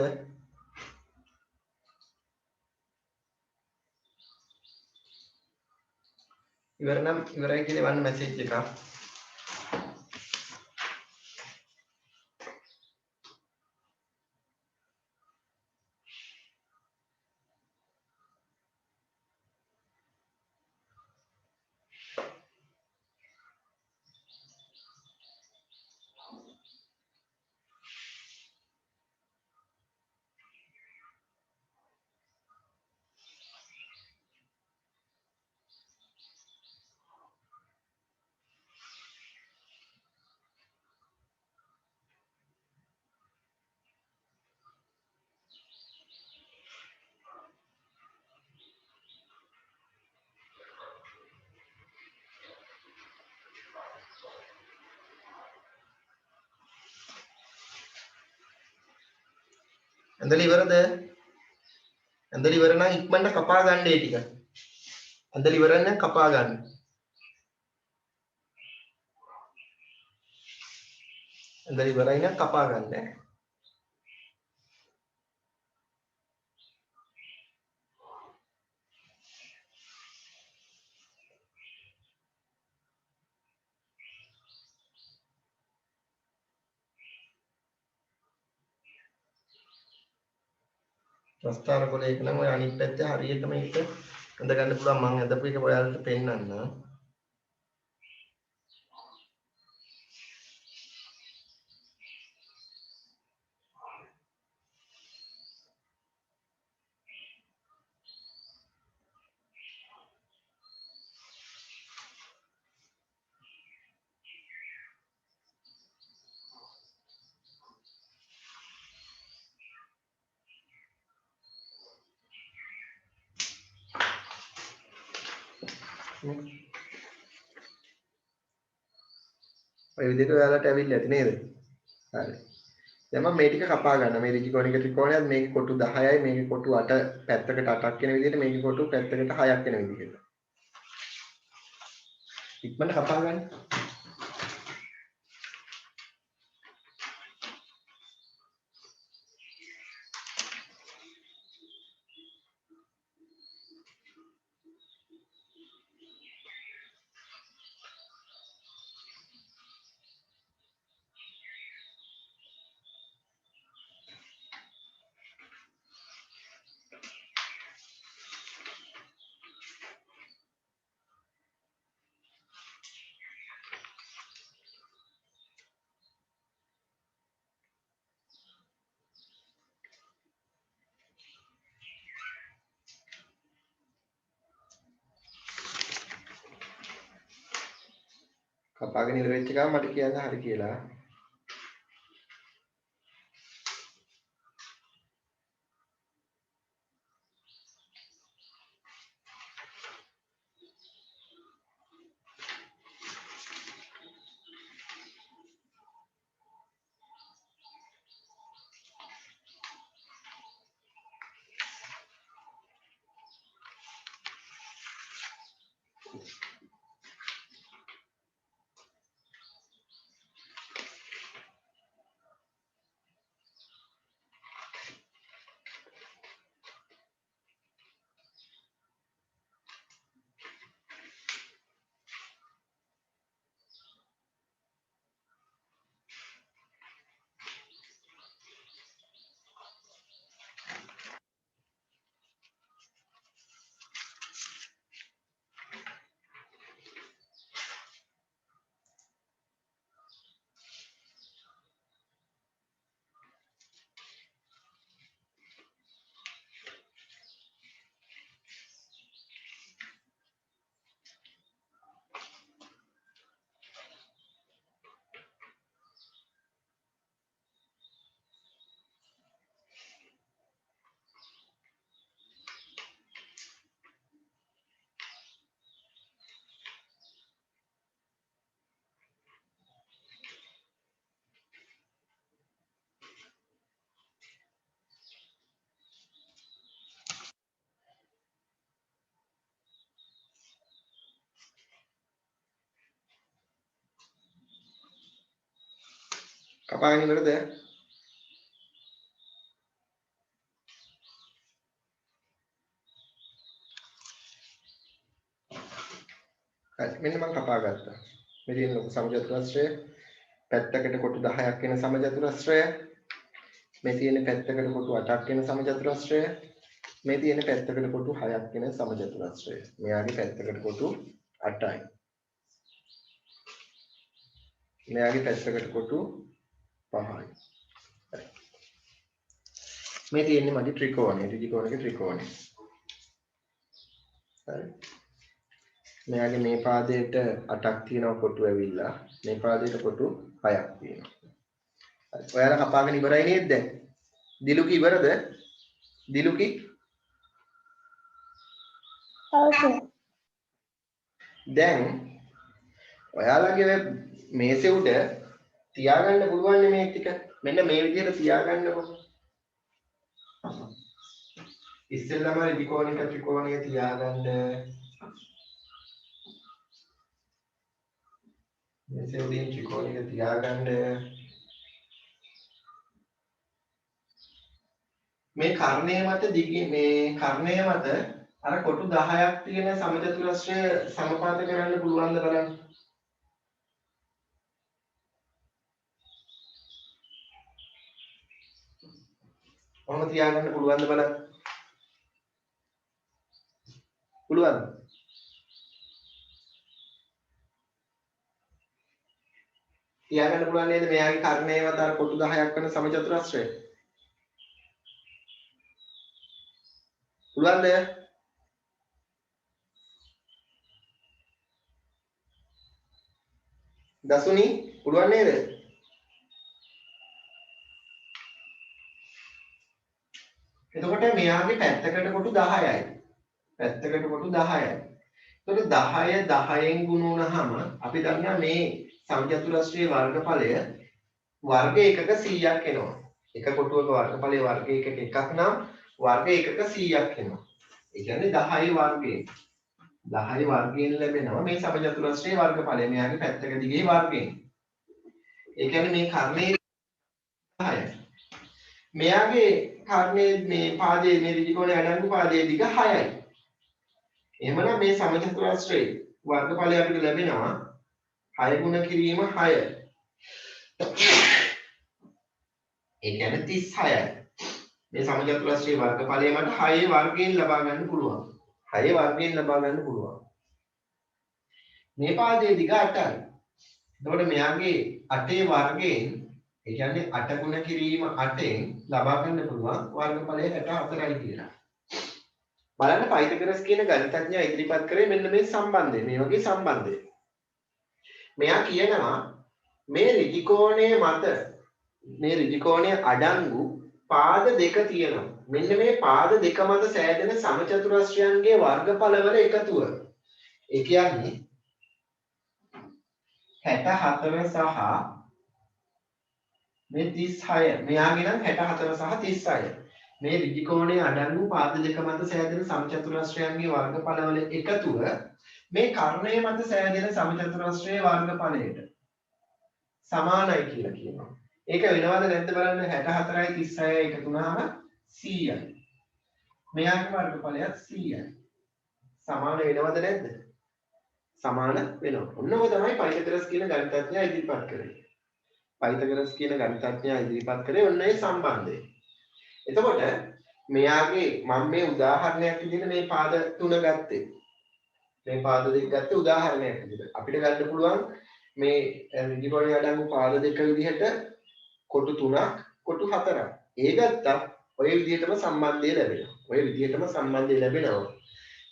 ඉවර නම් ඉවරයි කියලා වන්න මැසේජ් එකක්. ඇඳලා ඉවරද? ඇඳලා ඉවර නම් ඉක්මනට කපා ගන්න ඒ ටික. ඇඳලා ඉවර නම් කපා ගන්න. ඇඳලා ඉවරයි නම් කපා ගන්න. ප්‍රස්ථාර කොලයක නම් ඔය අනිත් පැත්තේ හරියටම ඒක ඇඳ ගන්න පුළුවන්. මම ඇඳපු එක ඔයාලට පෙන්නන්න. ඔය විදිහට ඔයාලට ඇවිල්ලා ඇති නේද? හරි. දැන් මම මේ ටික කපා ගන්න. මේ ඍජුකෝණික ත්‍රිකෝණයත් මේකේ කොටු 10යි මේකේ කොටු 8 පැත්තකට 8ක් වෙන විදිහට මේකේ කොටු පැත්තකට 6ක් වෙන විදිහට. ඉක්මනට කපා ගන්න. කපාගෙන ඉවර වෙච්ච ගමන් මට කියන්න හරි කියලා. කපාගෙන ඉවරද? හරි මෙන්න මම කපා ගත්තා. මේ තියෙන ලොකු සමචතුරස්‍රය පැත්තකට කොටු 10ක් වෙන සමචතුරස්‍රය මේ තියෙන පැත්තකට කොටු 8ක් වෙන සමචතුරස්‍රය මේ තියෙන පැත්තකට කොටු 6ක් වෙන සමචතුරස්‍රය. මෙයාගේ පැත්තකට කොටු 8යි. මෙයාගේ පැත්තකට කොටු 5යි. මේ තියෙන්නේ මගේ ත්‍රිකෝණය, ත්‍රිකෝණික ත්‍රිකෝණය. හරි. මෙයාගේ මේ පාදයට 8ක් තියෙනවා කොටු ඇවිල්ලා. මේ පාදයට කොටු 6ක් තියෙනවා. හරි. ඔයාලා කපාගෙන ඉවරයි නේද දැන්? දිලුකි ඉවරද? දිලුකි? දැන් ඔයාලගේ මේසෙ උඩ තියාගන්න පුළුවන් මේ ටික. මෙන්න මේ විදිහට තියාගන්නකො. ඉස්සෙල්ලාම ත්‍රිකෝණික ත්‍රිකෝණය තියාගන්න. මේසෙ උඩින් ත්‍රිකෝණික තියාගන්න. මේ කර්ණය මත දිගින් මේ කර්ණය මත අර කොටු 10ක් තියෙන සමචතුරස්‍රය සමපාත කරන්න පුළුවන්ද බලන්න. ඔහොම තියාගන්න පුළුවන්ද බලන්න. පුළුවන්. තියාගන්න පුළුවන් නේද මෙයාගේ කර්ණය මත අර කොටු 10ක් වෙන සමචතුරස්‍රය? පුළුවන්ද? දසුනි පුළුවන් නේද? එතකොට මෙයාගේ පැත්තකට කොටු 10යි. පැත්තකට කොටු 10යි. එතකොට 10 10න් ගුණ වුණාම අපි දන්නවා මේ සමචතුරස්‍රයේ වර්ගඵලය වර්ග එකක 100ක් එනවා. එක කොටුවක වර්ගඵලයේ වර්ග එකක එකක් නම් වර්ග එකක 100ක් එනවා. ඒ කියන්නේ 10 වර්ගයෙන් 10 වර්ගයෙන් ලැබෙනවා මේ සමචතුරස්‍රයේ වර්ගඵලය. මෙයාගේ පැත්තක දිගේ වර්ගයෙන්. ඒ කියන්නේ මේ කර්ණයේ 10යි. මෙයාගේ කර්ණයේ මේ පාදයේ මේ ඍජුකෝණයේ අඩංගු පාදයේ දිග 6යි. එහෙමනම් මේ සමචතුරස්‍රයේ වර්ගඵලය අපිට ලැබෙනවා 6 ගුණ කිරීම 6. ඒ කියන්නේ 36යි. මේ සමචතුරස්‍රයේ වර්ගඵලය මට 6 වර්ගයෙන් ලබා ගන්න පුළුවන්. 6 වර්ගයෙන් ලබා ගන්න පුළුවන්. මේ පාදයේ දිග 8යි. එතකොට මෙයාගේ 8 වර්ගයෙන් ඒ කියන්නේ 8 ගුණ කිරීම 8ෙන් ලබා ගන්න පුළුවන් වර්ගඵලය 64යි කියලා. බලන්න පයිතගොරස් කියන ගණිතඥයා ඉදිරිපත් කරේ මෙන්න මේ සම්බන්ධය. මේ වගේ සම්බන්ධය. මෙයා කියනවා මේ ඍජුකෝණයේ මත මේ ඍජුකෝණයේ අඩංගු පාද දෙක තියෙනවා. මෙන්න මේ පාද දෙක මත සෑදෙන සමචතුරස්‍රයන්ගේ වර්ගඵලවල එකතුව. ඒ කියන්නේ 64 සහ මේ 36. මෙයාගේ නම් 64 සහ 36. මේ ඍජුකෝණයේ අඩංගු පාද දෙක මත සෑදෙන සමචතුරස්‍රයන්ගේ වර්ගඵලවල එකතුව මේ කර්ණය මත සෑදෙන සමචතුරස්‍රයේ වර්ගඵලයට සමානයි කියලා කියනවා. ඒක වෙනවද නැද්ද බලන්න 64යි 36යි එකතු වුණාම 100යි. මෙයාගේ වර්ගඵලයත් 100යි. සමාන වෙනවද නැද්ද? සමාන වෙනවා. ඔන්නම තමයි පයිතගොරස් කියන ගණිතඥයා ඉදිරිපත් කරේ. පයිතගොරස් කියන ගණිතඥයා ඉදිරිපත් කරේ ඔන්න ඒ සම්බන්ධය. එතකොට මෙයාගේ මම මේ උදාහරණයක් විදිහට මේ පාද තුන ගත්තේ. මේ පාද දෙක ගත්තේ උදාහරණයක් විදිහට. අපිට ගන්න පුළුවන් මේ ඍජුකෝණයේ අඩංගු පාද දෙක විදිහට කොටු 3ක් කොටු 4ක්. ඒ ගත්තා ඔය විදිහටම සම්බන්ධය ලැබෙනවා. ඔය විදිහටම සම්බන්ධය ලැබෙනවා.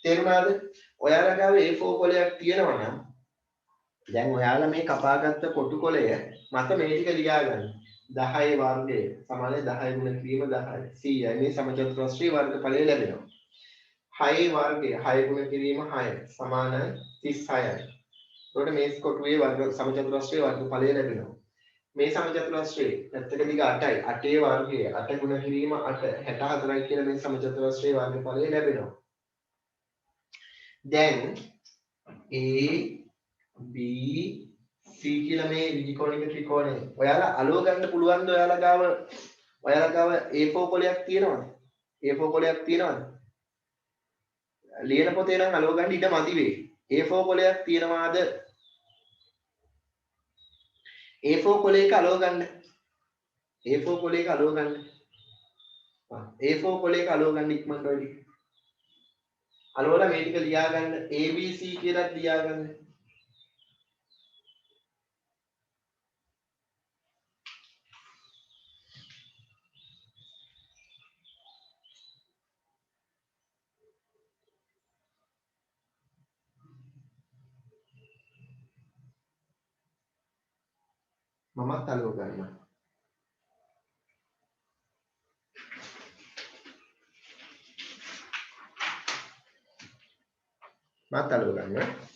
තේරුණාද? ඔයාලා ගාව A4 කොලයක් තියෙනවා නම් දැන් ඔයාලා මේ කපාගත්ත කොටු කොලය මත මේ ටික ලියා ගන්න. 10 වර්ගය සමාන 10 ගුණ කිරීම 10 100යි. මේ සමචතුරස්‍රයේ වර්ගඵලය ලැබෙනවා. 6 වර්ගය 6 ගුණ කිරීම 6 සමානයි 36යි. එතකොට මේ කොටුවේ වර්ග සමචතුරස්‍රයේ වර්ගඵලය ලැබෙනවා. මේ සමචතුරස්‍රයේ පැත්තක දිග 8යි. 8 වර්ගය 8 ගුණ කිරීම 8 64යි කියලා මේ සමචතුරස්‍රයේ වර්ගඵලය ලැබෙනවා. දැන් A B C කියලා මේ ඍජුකෝණික ත්‍රිකෝණය ඔයාලා අලුව ගන්න පුළුවන්ද? ඔයාලා ගාව A4 කොලයක් තියෙනවද? A4 කොලයක් තියෙනවද? ලියන පොතේ නම් අලුව ගන්න ඉඩ මදි වෙයි. A4 කොලයක් තියෙනවාද? A4 කොලයක අලුව ගන්න. A4 කොලයක අලුව ගන්න. A4 කොලයක අලුව ගන්න ඉක්මනට වෙයි. අලුවල මේ ටික ලියා ගන්න. ABC කියලා ලියා ගන්න. මමත් අලුව ගන්නවා. මත් අලුව ගන්නවා.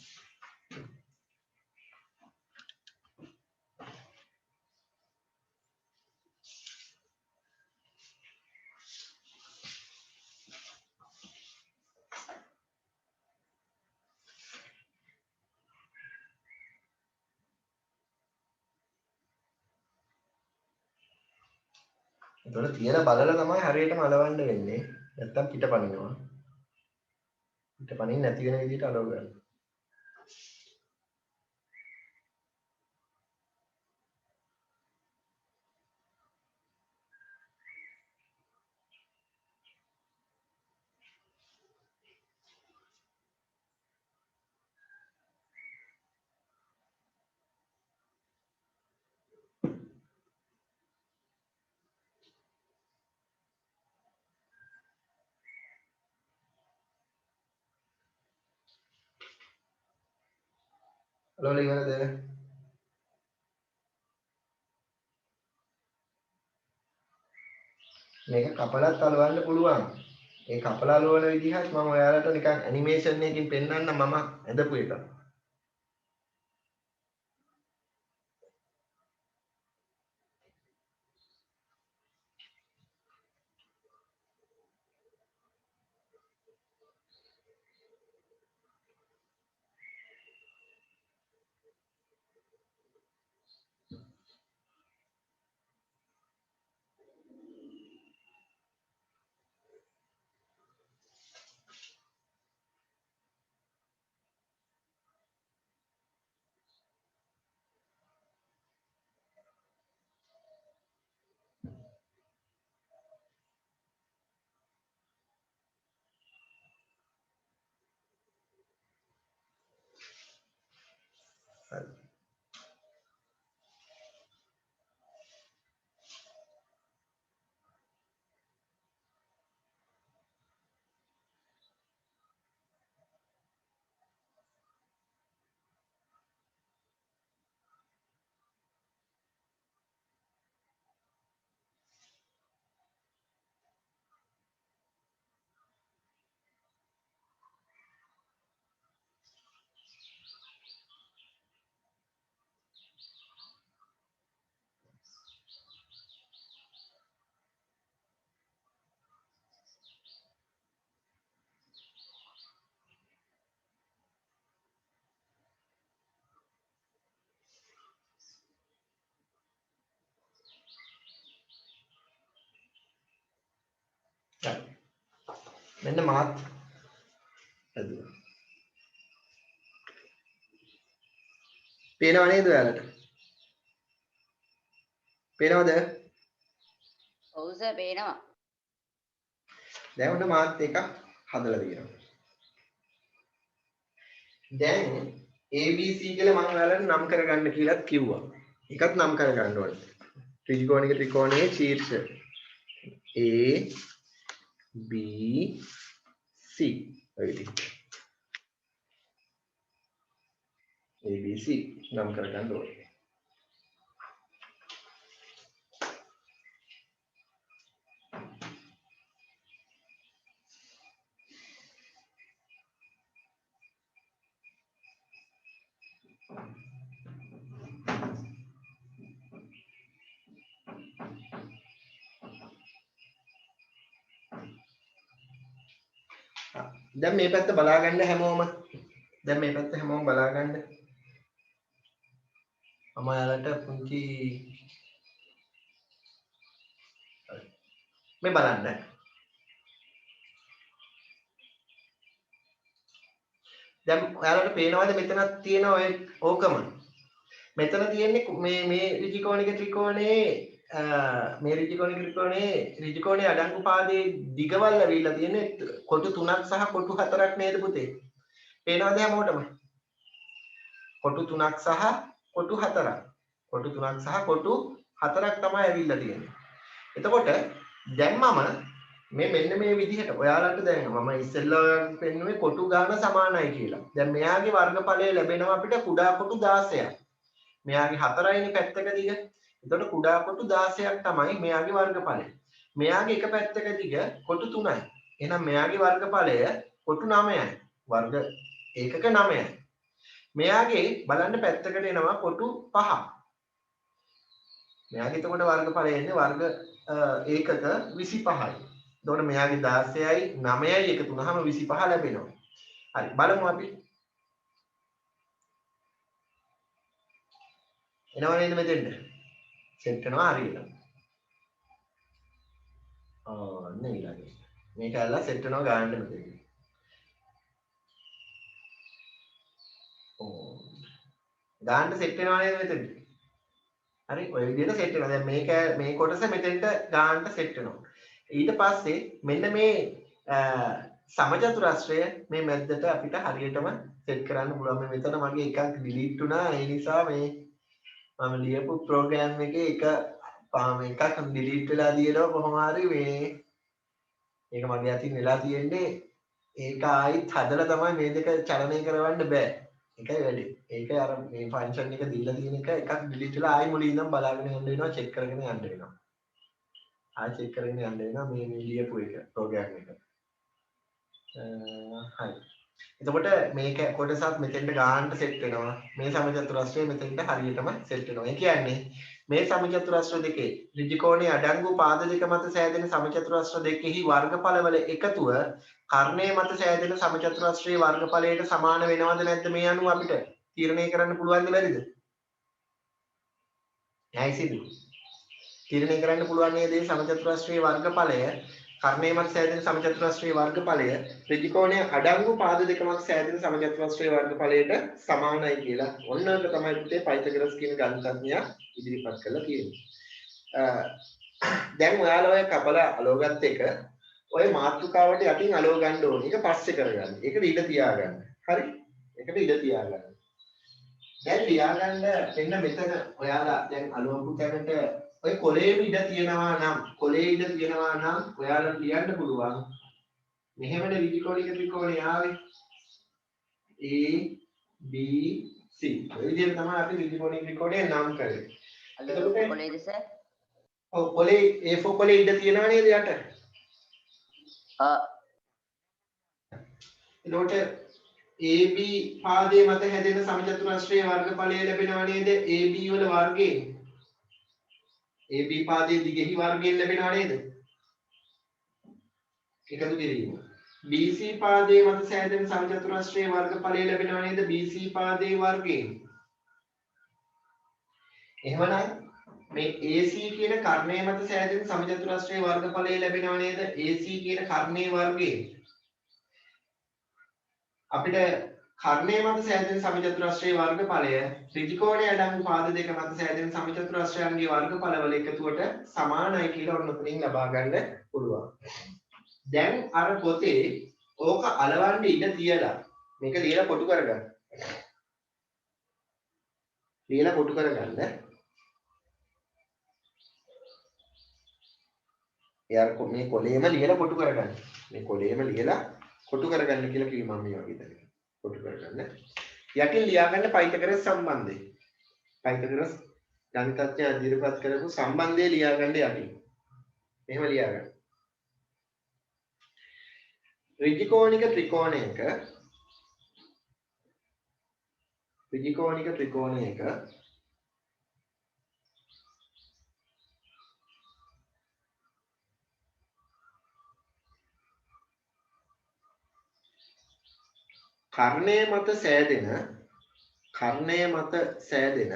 එතකොට තියලා බලලා තමයි හරියටම අලවන්න වෙන්නේ. නැත්තම් පිටපනිනවා. පිටපනින් නැති වෙන විදිහට අලව ගන්න. අලවල ඉවරද? මේක කපලත් අලවන්න පුළුවන්. ඒ කපලාලු වල විදිහත් මම ඔයාලට නිකන් ඇනිමේෂන් එකකින් පෙන්නන්න මම ඇදපු එක. මෙන්න මාත් ඇදුවා. පේනව නේද ඔයාලට? පේනවද? ඔව් සර් පේනවා. දැන් ඔන්න මාත් එක හදලා තියෙනවා. දැන් ABC කියලා මම ඔයාලට නම් කරගන්න කියලාත් කිව්වා. එකත් නම් කරගන්න ඕනේ. ත්‍රිකෝණික ත්‍රිකෝණයේ ශීර්ෂ A B C ඔය විදිහට ABC නම් කරගන්න ඕනේ. දැන් මේ පැත්ත බලාගන්න හැමෝම. දැන් මේ පැත්ත හැමෝම බලාගන්න. මම ඔයාලට පුංචි මේ බලන්න. දැන් ඔයාලට පේනවද මෙතනක් තියෙන ඔය ඕකම. මෙතන තියෙන්නේ මේ ඍජුකෝණික ත්‍රිකෝණයේ මේ ඍජුකෝණයේ අඩංගු පාදයේ දිගවල් ඇවිල්ලා තියෙන්නේ කොටු 3ක් සහ කොටු 4ක් නේද පුතේ? පේනවද හැමෝටම? කොටු 3ක් සහ කොටු 4ක්. කොටු 3ක් සහ කොටු 4ක් තමයි ඇවිල්ලා තියෙන්නේ. එතකොට දැන් මම මෙන්න මේ විදිහට ඔයාලට දැන් මම ඉස්සෙල්ලා පෙන්නුවේ කොටු ගාන සමානයි කියලා. දැන් මෙයාගේ වර්ගඵලය ලැබෙනවා අපිට කුඩා කොටු 16ක්. මෙයාගේ 4යිනේ පැත්තක දිග. එතකොට කුඩා කොටු 16ක් තමයි මෙයාගේ වර්ගඵලය. මෙයාගේ එක පැත්තක දිග කොටු 3යි. එහෙනම් මෙයාගේ වර්ගඵලය කොටු 9යි. වර්ග ඒකක 9යි. මෙයාගේ බලන්න පැත්තකට එනවා කොටු 5ක්. මෙයාගේ එතකොට වර්ගඵලය එන්නේ වර්ග ඒකක 25යි. එතකොට මෙයාගේ 16යි 9යි එකතු වුනහම 25 ලැබෙනවා. හරි බලමු අපි. එනවා නේද මෙතෙන්ට? සෙට් වෙනවා හරියට. අන්න ඊළඟට. මේක ඇල්ලලා සෙට් වෙනවා ගන්න මෙතෙන්ට. ගන්න සෙට් වෙනවා නේද මෙතෙන්ට? හරි ඔය විදිහට සෙට් වෙනවා. දැන් මේ කොටස මෙතෙන්ට ගන්න සෙට් වෙනවා. ඊට පස්සේ මෙන්න මේ සමචතුරස්‍රය මේ මැද්දට අපිට හරියටම සෙට් කරන්න පුළුවන්. මෙතන මගේ එකක් ඩිලීට් වුණා. ඒ නිසා මේ මම ලියපු ප්‍රෝග්‍රෑම් එකේ එකක් ඩිලීට් වෙලා තියෙනවා කොහොම හරි මේ ඒක මගේ අතින් වෙලා තියෙන්නේ. ඒක ආයිත් හදලා තමයි මේ දෙක චලනය කරවන්න බෑ. ඒකයි වැඩි. ඒක අර මේ ෆන්ක්ෂන් එක දීලා තියෙන එකක් ඩිලීට් වෙලා ආයි මුලින් ඉඳන් බලාගෙන යන්න වෙනවා, චෙක් කරගෙන යන්න වෙනවා. ආයි චෙක් කරගෙන යන්න වෙනවා මේ ලියපු එක ප්‍රෝග්‍රෑම් එක. හරි. එතකොට මේක කොටසත් මෙතෙන්ට ගානට සෙට් වෙනවා. මේ සමචතුරස්‍රය මෙතෙන්ට හරියටම සෙට් වෙනවා. ඒ කියන්නේ මේ සමචතුරස්‍ර දෙකේ ඍජු කෝණයේ අඩංගු පාද දෙක මත සෑදෙන සමචතුරස්‍ර දෙකෙහි වර්ගඵලවල එකතුව කර්ණයේ මත සෑදෙන සමචතුරස්‍රයේ වර්ගඵලයට සමාන වෙනවද නැද්ද මේ අනුව අපිට තීරණය කරන්න පුළුවන්ද බැරිද? ඇයිසිදු? තීරණය කරන්න පුළුවන් නේද මේ සමචතුරස්‍රයේ වර්ගඵලය කර්ණයේ මත සෑදෙන සමචතුරස්‍රයේ වර්ගඵලය ඍජු කෝණයේ අඩංගු පාද දෙක මත සෑදෙන සමචතුරස්‍රයේ වර්ගඵලයට සමානයි කියලා. ඔන්න ඔක තමයි පුතේ පයිතගොරස් කියන ගණිතඥයා ඉදිරිපත් කරලා තියෙන්නේ. දැන් ඔයාලා ඔය කපල අලෝගත් එක ඔය මාතෘකාවට යටින් අලෝ ගන්න ඕනේ. ඒක පස්සේ කරගන්න. ඒකට ඉඩ තියාගන්න. හරි? ඒකට ඉඩ තියාගන්න. දැන් ලියාගන්න දෙන්න මෙතන ඔයාලා දැන් අලෝපු තැනට ඔය කොලේම ඉඩ තියනවා නම් ඔයාලා ලියන්න පුළුවන්. මෙහෙමනේ ඍජුකෝණික ත්‍රිකෝණය ආවේ. A B C. ඔය විදිහට තමයි අපි ඍජුකෝණික ත්‍රිකෝණය නම් කරේ. එතකොට කොලේද සර්? ඔව් කොලේ A4 කොලේ ඉඩ තියනවා නේද යට? එතකොට AB පාදයේ මත හැදෙන සමචතුරස්‍රයේ වර්ගඵලය ලැබෙනවා නේද? AB වල වර්ගයෙන්. AB පාදයේ දිගෙහි වර්ගයෙන් ලැබෙනවා නේද? එකතු කිරීම. BC පාදයේ මත සෑදෙන සමචතුරස්‍රයේ වර්ගඵලය ලැබෙනවා නේද? BC පාදයේ වර්ගයෙන්. එහෙමනම් මේ AC කියන කර්ණය මත සෑදෙන සමචතුරස්‍රයේ වර්ගඵලය ලැබෙනවා නේද? AC කියන කර්ණයේ වර්ගයෙන්. අපිට කර්ණය මත සෑදෙන සමචතුරස්‍රයේ වර්ගඵලය ඍජු කෝණයේ අඩංගු පාද දෙක මත සෑදෙන සමචතුරස්‍රයන්ගේ වර්ගඵලවල එකතුවට සමානයි කියලා ඔන්න උතනින් ලබා ගන්න පුළුවන්. දැන් අර පොතේ ඕක අලවන්න ඉඩ තියලා මේක ලියලා කොටු කරගන්න. ලියලා කොටු කරගන්න. එයාර මේ කොලේම ලියලා කොටු කරගන්න. මේ කොලේම ලියලා කොටු කරගන්න කියලා කිව්ව මම මේ වගේ දෙයක්. කොටු කරගන්න. යටින් ලියාගන්න පයිතගොරස් සම්බන්ධය. පයිතගොරස් ගණිතඥයා ඉදිරිපත් කරපු සම්බන්ධය ලියාගන්න යටින්. එහෙම ලියාගන්න. ඍජුකෝණික ත්‍රිකෝණයක කර්ණය මත සෑදෙන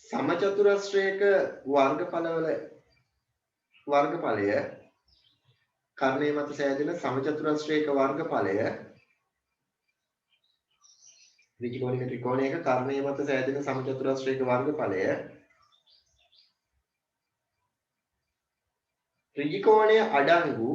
සමචතුරස්‍රයක වර්ගඵලය කර්ණය මත සෑදෙන සමචතුරස්‍රයක වර්ගඵලය ඍජුකෝණික ත්‍රිකෝණයක කර්ණය මත සෑදෙන සමචතුරස්‍රයක වර්ගඵලය ඍජුකෝණය අඩංගු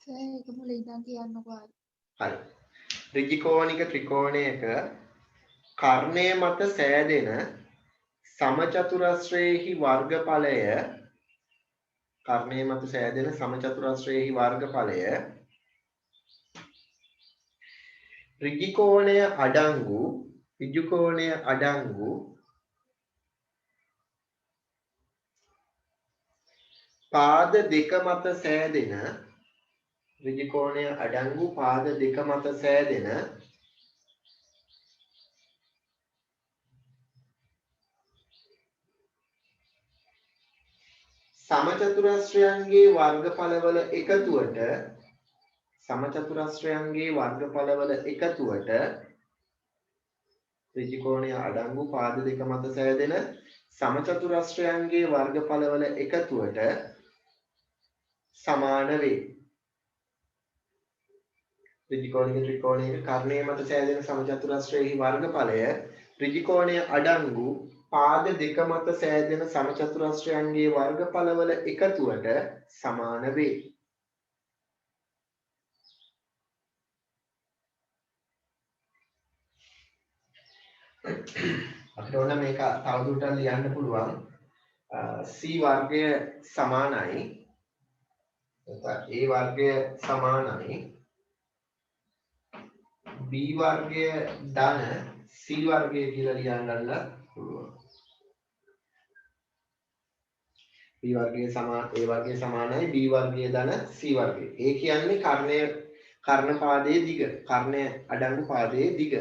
ඒක මුලින් ඉඳන් කියන්නකෝ. හරි. ඍජුකෝණික ත්‍රිකෝණයක කර්ණය මත සෑදෙන සමචතුරස්‍රයේහි වර්ගඵලය ඍජුකෝණය අඩංගු පාද දෙක මත සෑදෙන සමචතුරස්‍රයන්ගේ වර්ගඵලවල එකතුවට ත්‍රිකෝණය අඩංගු පාද දෙක මත සෑදෙන සමචතුරස්‍රයන්ගේ වර්ගඵලවල එකතුවට සමාන වේ. ත්‍රිකෝණික ත්‍රිකෝණයක කර්ණය මත සෑදෙන සමචතුරස්‍රයෙහි වර්ගඵලය ත්‍රිකෝණය අඩංගු පාද දෙක මත සෑදෙන සමචතුරස්‍රයන්ගේ වර්ගඵලවල එකතුවට සමාන වේ. අපිට ඕන මේක තවදුරටත් ලියන්න පුළුවන්. C වර්ගය සමානයි එතකොට a වර්ගය සමානයි b වර්ගය ධන c වර්ගය කියලා ලියන්න පුළුවන්. b වර්ගය සමාන a වර්ගය සමානයි b වර්ගය ධන c වර්ගය. a කියන්නේ කර්ණ පාදයේ දිග. කර්ණය අඩංගු පාදයේ දිග.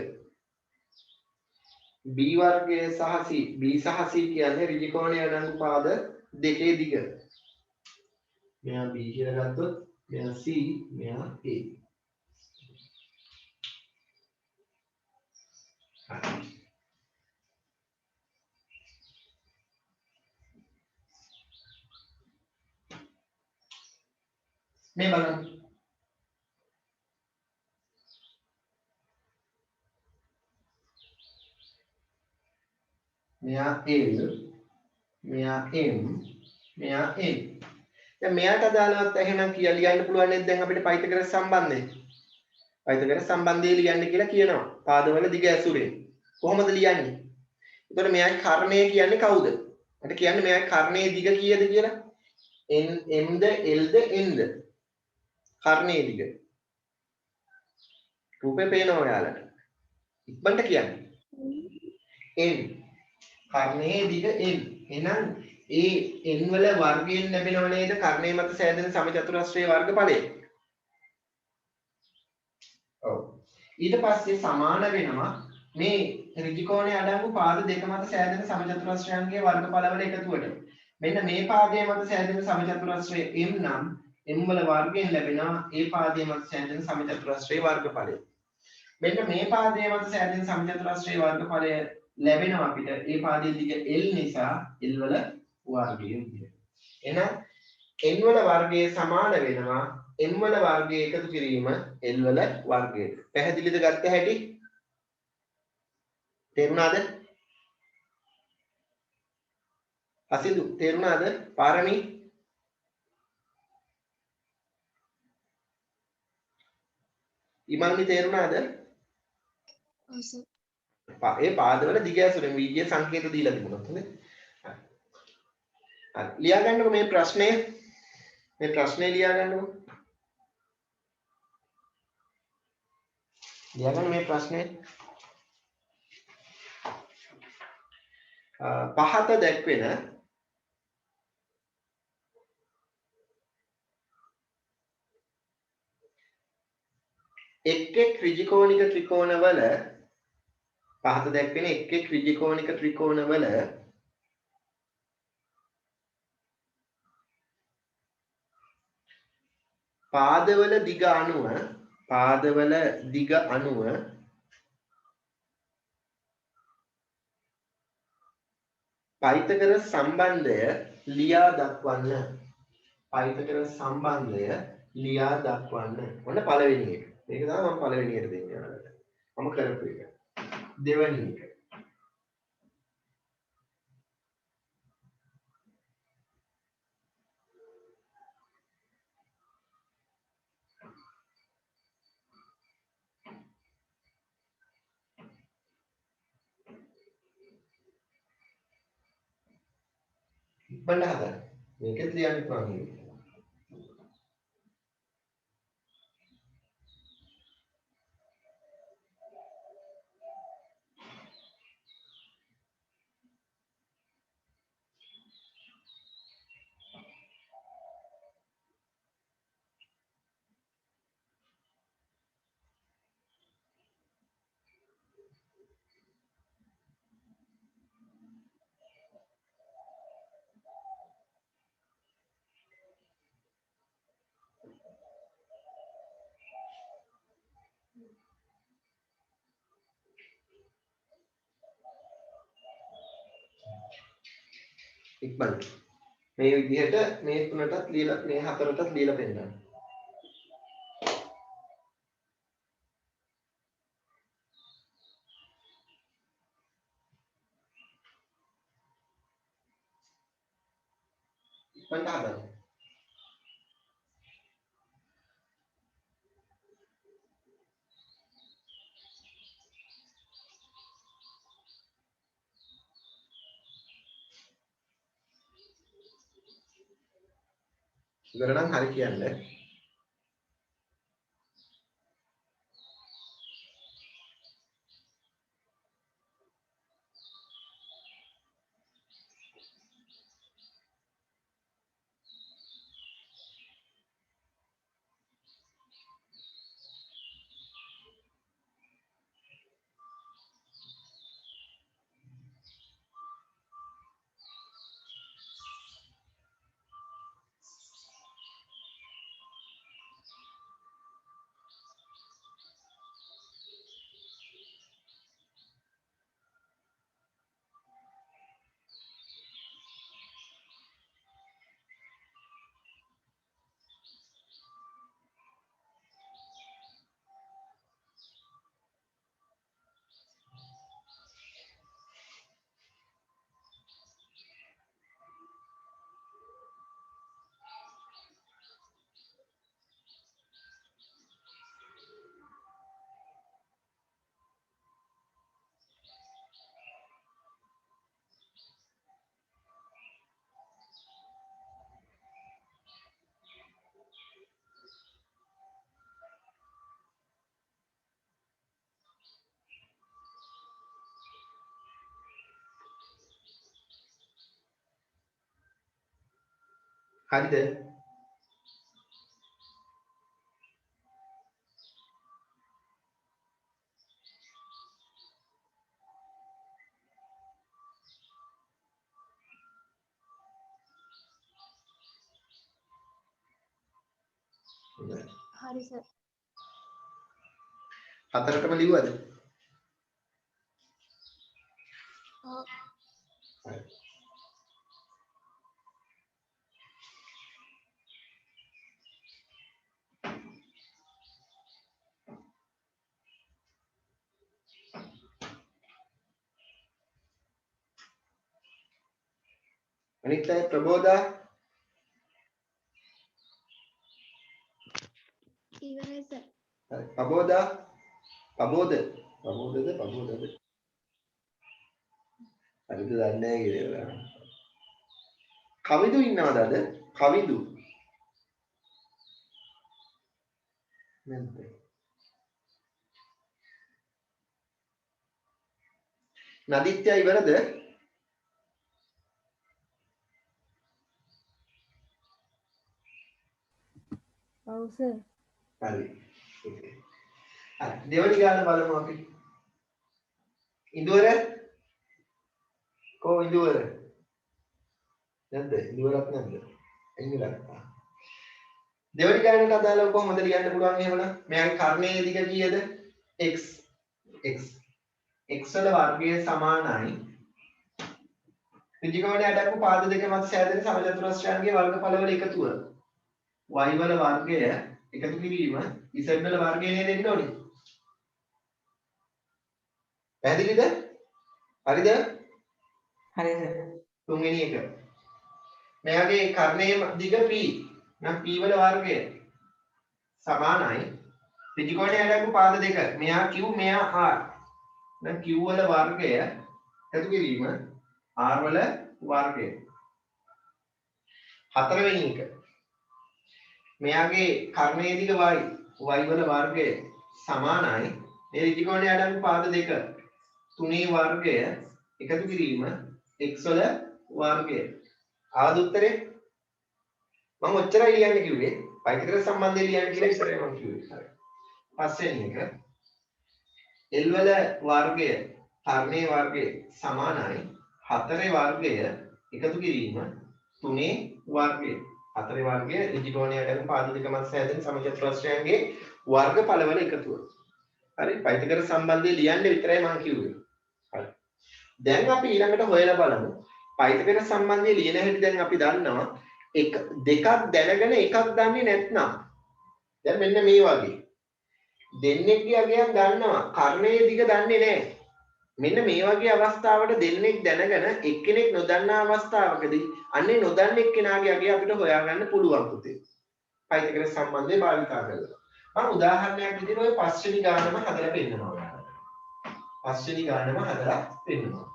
b වර්ගය සහ c b සහ c කියන්නේ ඍජු කෝණයේ අඩංගු පාද දෙකේ දිග. මෙයා b කියලා ගත්තොත් මෙයා c මෙයා a. මේ බලන්න. මෙයා L මෙයා M මෙයා N. දැන් මෙයාට අදාළවත් එහෙනම් කියලා ලියන්න පුළුවන් නේද දැන් අපිට පයිතගරස් සම්බන්ධය. පයිතගරස් සම්බන්ධය ලියන්න කියලා කියනවා. පාදවල දිග ඇසුරෙන්. කොහොමද ලියන්නේ? එතකොට මෙයාගේ කර්ණය කියන්නේ කවුද? මට කියන්නේ මෙයාගේ කර්ණයේ දිග කීයද කියලා? M ද L ද N ද? කර්ණයේ දිග. රූපේ පේනවා ඔයාලට. ඉක්මනට කියන්නේ. N කර්ණයේ දිග N. එහෙනම් ඒ n වල වර්ගයෙන් ලැබෙනව නේද කර්ණයේ මත සෑදෙන සමචතුරස්‍රයේ වර්ගඵලය. ඔව්. ඊට පස්සේ සමාන වෙනවා මේ ඍජු කෝණයේ අඩංගු පාද දෙක මත සෑදෙන සමචතුරස්‍රයන්ගේ වර්ගඵලවල එකතුවට. මෙන්න මේ පාදයේ මත සෑදෙන සමචතුරස්‍රය m නම් m වල වර්ගයෙන් ලැබෙනවා ඒ පාදයේ මත සෑදෙන සමචතුරස්‍රයේ වර්ගඵලය. මෙන්න මේ පාදයේ මත සෑදෙන සමචතුරස්‍රයේ වර්ගඵලය ලැබෙනවා අපිට ඒ පාදයේ දිග L නිසා L වල වර්ගය විදියට. එහෙනම් n වල වර්ගය සමාන වෙනවා n වල වර්ගය එකතු කිරීම l වල වර්ගයට. පැහැදිලිද ගත්ත හැටි? තේරුණාද? අසිදු තේරුණාද? පාරමී ඉමල්නි තේරුණාද? ඒ පාදවල දිග ඇසුරෙන් වීර්ය සංකේත දීලා තිබුණොත් හොඳයි. හරි. ලියා ගන්නකො මේ ප්‍රශ්නේ. මේ ප්‍රශ්නේ ලියා ගන්නකො. ලියා ගන්න මේ ප්‍රශ්නේ. පහත දැක්වෙන එක් ඍජු කෝණික ත්‍රිකෝණවල පහත දැක්වෙන එක් ඍජු කෝණික ත්‍රිකෝණවල පාදවල දිග අණුව පයිතකර සම්බන්ධය ලියා දක්වන්න. පයිතකර සම්බන්ධය ලියා දක්වන්න. ඔන්න පළවෙනි එක. මේක තමයි මම පළවෙනි එකට දෙන්නේ ඔයාලට. මම කරපු එක. දෙවෙනි එක. ඉක්මනට හදන්න. මේකත් ලියන්න පුළුවන්. ඉක්මනට මේ විදිහට මේ තුනටත් ලියලා මේ හතරටත් ලියලා පෙන්නන්න. ඉක්මනට හදන්න. ඉවර නම් හරි කියන්න. හරිද? හරි සර්. හතරටම ලිව්වද? ඔව්. හරි. අනිත් අය ප්‍රබෝධා ඉවරයි සර්. හරි. ප්‍රබෝධද? හරිද දන්නේ නැහැ කියලා. කවිදු ඉන්නවද අද? කවිදු නැද්ද? නදිත්‍ය ඉවරද? ඔව් සර්. හරි. හරි. දෙවනි ගාන බලමු අපි. ඉඳුවර ඉඳුවර නැද්ද? ඉඳුවරක් නැද්ද? ඉඳුවරක්. දෙවනි ගානට අදාළව කොහොමද ලියන්න පුළුවන් එහෙමනම්? මෙයාගේ කර්ණයේ දිග කීයද? x x වල වර්ගය සමානයි ත්‍රිජිකෝණයේ අඩක්කු පාද දෙක මත සෑදෙන සමචතුරස්‍රයන්ගේ වර්ගඵලවල එකතුව y වල වර්ගය එකතු කිරීම z වල වර්ගය නේද එන්න ඕනේ. පැහැදිලිද? හරිද? හරිද? තුන්වෙනි එක. මෙයාගේ කර්ණයේ දිග p නම් p වල වර්ගය සමානයි ත්‍රිජිකෝණයේ අඩක්කු පාද දෙක. මෙයා q මෙයා r. නම් q වල වර්ගය එකතු කිරීම r වල වර්ගය. හතරවෙනි එක. මෙයාගේ කර්ණයේ දිග y වල වර්ගය සමානයි මේ ත්‍රිජිකෝණයේ අඩංගු පාද දෙක තුනේ වර්ගය එකතු කිරීම x වල වර්ගය. ආවද උත්තරේ? මම ඔච්චරයි ලියන්න කිව්වේ. පයිතගොරස් සම්බන්ධය ලියන්න කියලා ඉස්සරහ මම කිව්වේ. හරි. පස්වෙනි එක l වල වර්ගය කර්ණයේ වර්ගය සමානයි 4 වර්ගය එකතු කිරීම 3 වර්ගය. 4 වර්ගය ත්‍රිජිකෝණයේ අඩංගු පාද දෙක මත සෑදෙන සමචතුරස්‍රයන්ගේ වර්ගඵලවල එකතුව. හරි. පයිතගොරස් සම්බන්ධය ලියන්න විතරයි මම කිව්වේ. හරි. දැන් අපි ඊළඟට හොයලා බලමු. පයිතගොරස් සම්බන්ධය ලියන හැටි දැන් අපි දන්නවා. දෙකක් දැනගෙන එකක් දන්නේ නැත්නම් දැන් මෙන්න මේ වගේ දෙන්නෙක්ගේ අගයක් දන්නවා කර්ණයේ දිග දන්නේ නැහැ. මෙන්න මේ වගේ අවස්ථාවට දෙන්නෙක් දැනගෙන එක්කෙනෙක් නොදන්නා අවස්ථාවකදී අන්නේ නොදන්න එක්කෙනාගේ අගය අපිට හොයාගන්න පුළුවන් පුතේ. පයිතගොරස් සම්බන්ධය භාවිතා කරලා. මම උදාහරණයක් විදිහට ඔය පස්වෙනි ගානම හදලා පෙන්නනවා. පස්වෙනි ගානම හදලා පෙන්නනවා.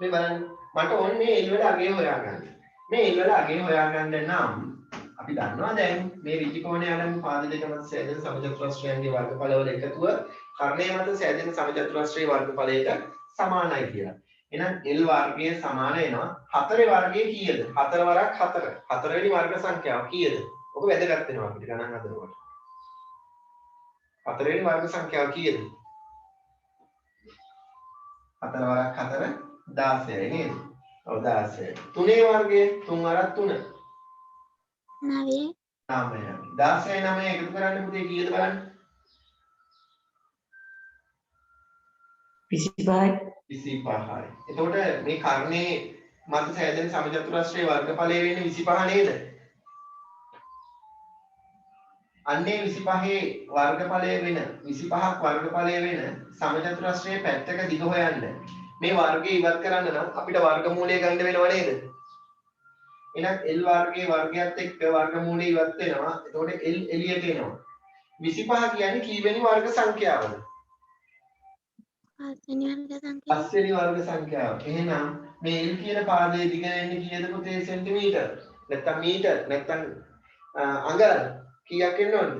මේ බලන්න මට ඕනේ මේ l වල අගය හොයාගන්න. මේ L වල අගේ හොයාගන්න නම් අපි දන්නවා දැන් මේ ඍජු කෝණය අඩංගු පාද දෙක මත සෑදෙන සමචතුරස්‍රයන්ගේ වර්ගඵලවල එකතුව කර්ණය මත සෑදෙන සමචතුරස්‍රයේ වර්ගඵලයට සමානයි කියලා. එහෙනම් L වර්ගය සමාන වෙනවා 4 වර්ගය කීයද? 4 වරක් 4. 4 වෙනි වර්ග සංඛ්‍යාව කීයද? ඔක වැදගත් වෙනවා අපිට ගණන් හදනකොට. 4 වෙනි වර්ග සංඛ්‍යාව කීයද? 4 වරක් 4 16යි නේද? ඔව් 16යි. 3 වර්ගය 3 වරක් 3 9. 9යි. 16 9 එකතු කරන්න පුතේ කීයද බලන්න? 25යි. 25යි. එතකොට මේ කර්ණේ මත සෑදෙන සමචතුරස්‍රයේ වර්ගඵලය වෙන්නේ 25 නේද? අන්නේ 25 වර්ගඵලය වෙන 25ක් වර්ගඵලය වෙන සමචතුරස්‍රයේ පැත්තක දිග හොයන්න මේ වර්ගය ඉවත් කරන්න නම් අපිට වර්ගමූලය ගන්න වෙනව නේද? එහෙනම් L වර්ගයේ වර්ගයත් එක්ක වර්ගමූලය ඉවත් වෙනවා. එතකොට L එළියට එනවා. 25 කියන්නේ කීවෙනි වර්ග සංඛ්‍යාවද? 5 වෙනි වර්ග සංඛ්‍යාව. එහෙනම් මේ L කියන පාදයේ දිග වෙන්නේ කීයද පුතේ සෙන්ටිමීටර? නැත්නම් මීටර? නැත්නම් අඟල කීයක් වෙන්න ඕනද?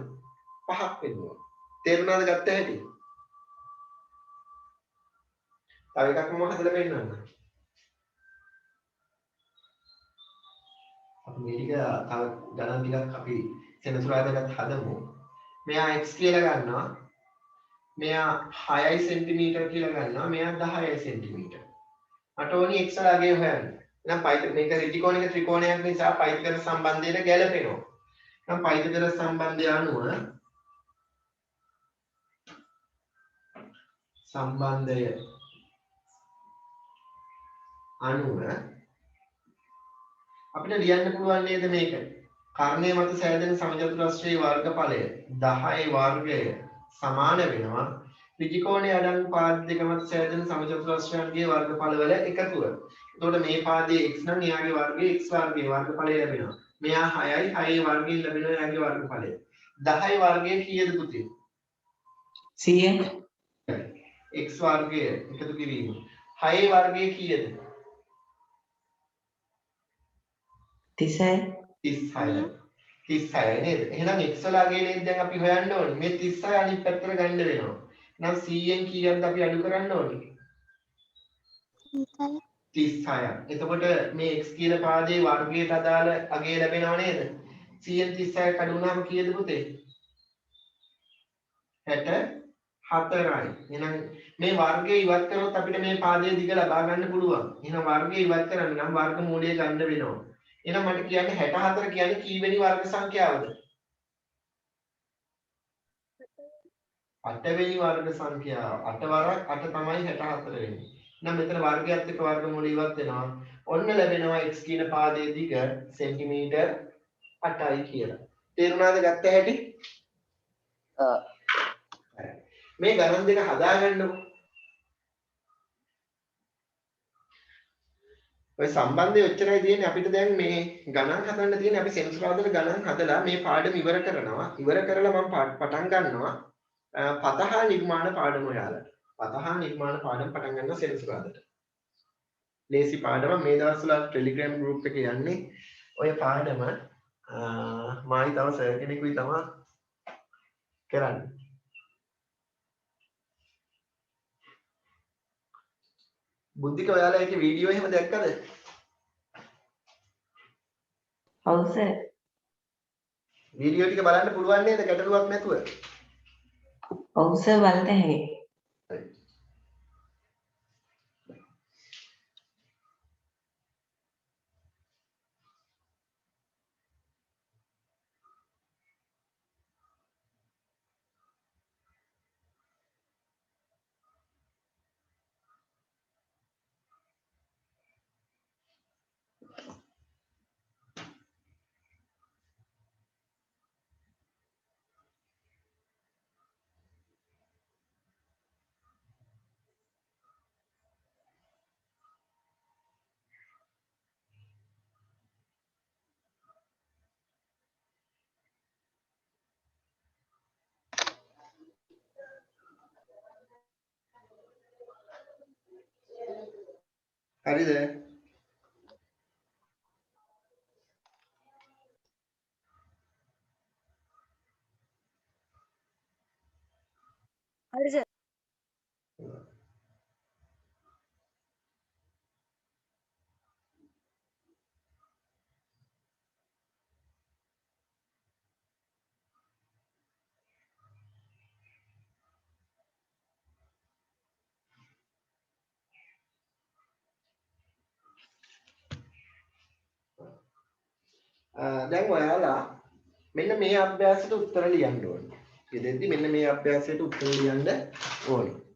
5ක් වෙන්න ඕන. තේරුණාද ගත්ත හැටි? තව එකක් මම හදලා පෙන්නන්නම්. අපි මේ ටික තව ගණන් ටිකක් අපි සෙනසුරාදාකට හදමු. මෙයා x කියලා ගන්නවා. මෙයා 6යි සෙන්ටිමීටර කියලා ගන්නවා. මෙයා 10යි සෙන්ටිමීටර. මට ඕනි x වල අගය හොයන්න. එහෙනම් මේක ඍජුකෝණික ත්‍රිකෝණයක් නිසා පයිතකර සම්බන්ධයට ගැලපෙනවා. එහෙනම් පයිතකර සම්බන්ධය අනුව අපිට ලියන්න පුළුවන් නේද මේක? කර්ණය මත සෑදෙන සමචතුරස්‍රයේ වර්ගඵලය 10 වර්ගය සමාන වෙනවා ත්‍රිකෝණයේ අඩංගු පාද දෙක මත සෑදෙන සමචතුරස්‍රයන්ගේ වර්ගඵලවල එකතුව. එතකොට මේ පාදයේ x නම් එයාගේ වර්ගයේ x වර්ගයේ වර්ගඵලය ලැබෙනවා. මෙයා 6යි 6 වර්ගයෙන් ලැබෙනවා එයාගේ වර්ගඵලය. 10 වර්ගය කීයද පුතේ? 100යි. x වර්ගය එකතු කිරීම. 6 වර්ගය කීයද? 36යි. 36යි. 36යි නේද? එහෙනම් x වල අගය නේද දැන් අපි හොයන්න ඕනේ. මේ 36 අනිත් පැත්තට ගන්න වෙනවා. එහෙනම් 100න් කීයක්ද අපි අඩු කරන්න ඕනේ? 36ක්. එතකොට මේ x කියන පාදයේ වර්ගයට අදාළ අගය ලැබෙනව නේද? 100න් 36ක් අඩු වුණාම කීයද පුතේ? 64යි. එහෙනම් මේ වර්ගය ඉවත් කරොත් අපිට මේ පාදයේ දිග ලබා ගන්න පුළුවන්. එහෙනම් වර්ගය ඉවත් කරන්න නම් වර්ගමූලය ගන්න වෙනවා. එහෙනම් මට කියන්නේ 64 කියන්නේ කීවෙනි වර්ග සංඛ්‍යාවද? 8 වෙනි වර්ග සංඛ්‍යාව. 8 වරක් 8 තමයි 64 වෙන්නේ. එහෙනම් මෙතන වර්ගයත් එක්ක වර්ගමූල ඉවත් වෙනවා. ඔන්න ලැබෙනවා x කියන පාදයේ දිග සෙන්ටිමීටර් 8යි කියලා. තේරුණාද ගත්ත හැටි? මේ ගණන් දෙක හදාගන්නකො. ඔය සම්බන්ධය ඔච්චරයි තියෙන්නේ අපිට දැන් මේ ගණන් හදන්න තියෙන්නේ අපි සෙනසුරාදාට ගණන් හදලා මේ පාඩම ඉවර කරනවා. ඉවර කරලා මම පටන් ගන්නවා පතහා නිර්මාණ පාඩම ඔයාලට. පතහා නිර්මාණ පාඩම පටන් ගන්නවා සෙනසුරාදාට. ලේසි පාඩම මේ දවස්වල ටෙලිග්‍රෑම් ගෲප් එකේ යන්නේ ඔය පාඩම මායි තව සර් කෙනෙකුයි තමයි කරන්නේ. බුද්ධික ඔයාලා ඒකේ වීඩියෝ එහෙම දැක්කද? ඔව් සර්. වීඩියෝ ටික බලන්න පුළුවන් නේද ගැටලුවක් නැතුව? ඔව් සර් බලන්න හැකියි. හරිද? හරි සර්. දැන් ඔයාලා මෙන්න මේ අභ්‍යාසයට උත්තර ලියන්න ඕනේ. ඊදෙද්දි මෙන්න මේ අභ්‍යාසයට උත්තර ලියන්න ඕනේ.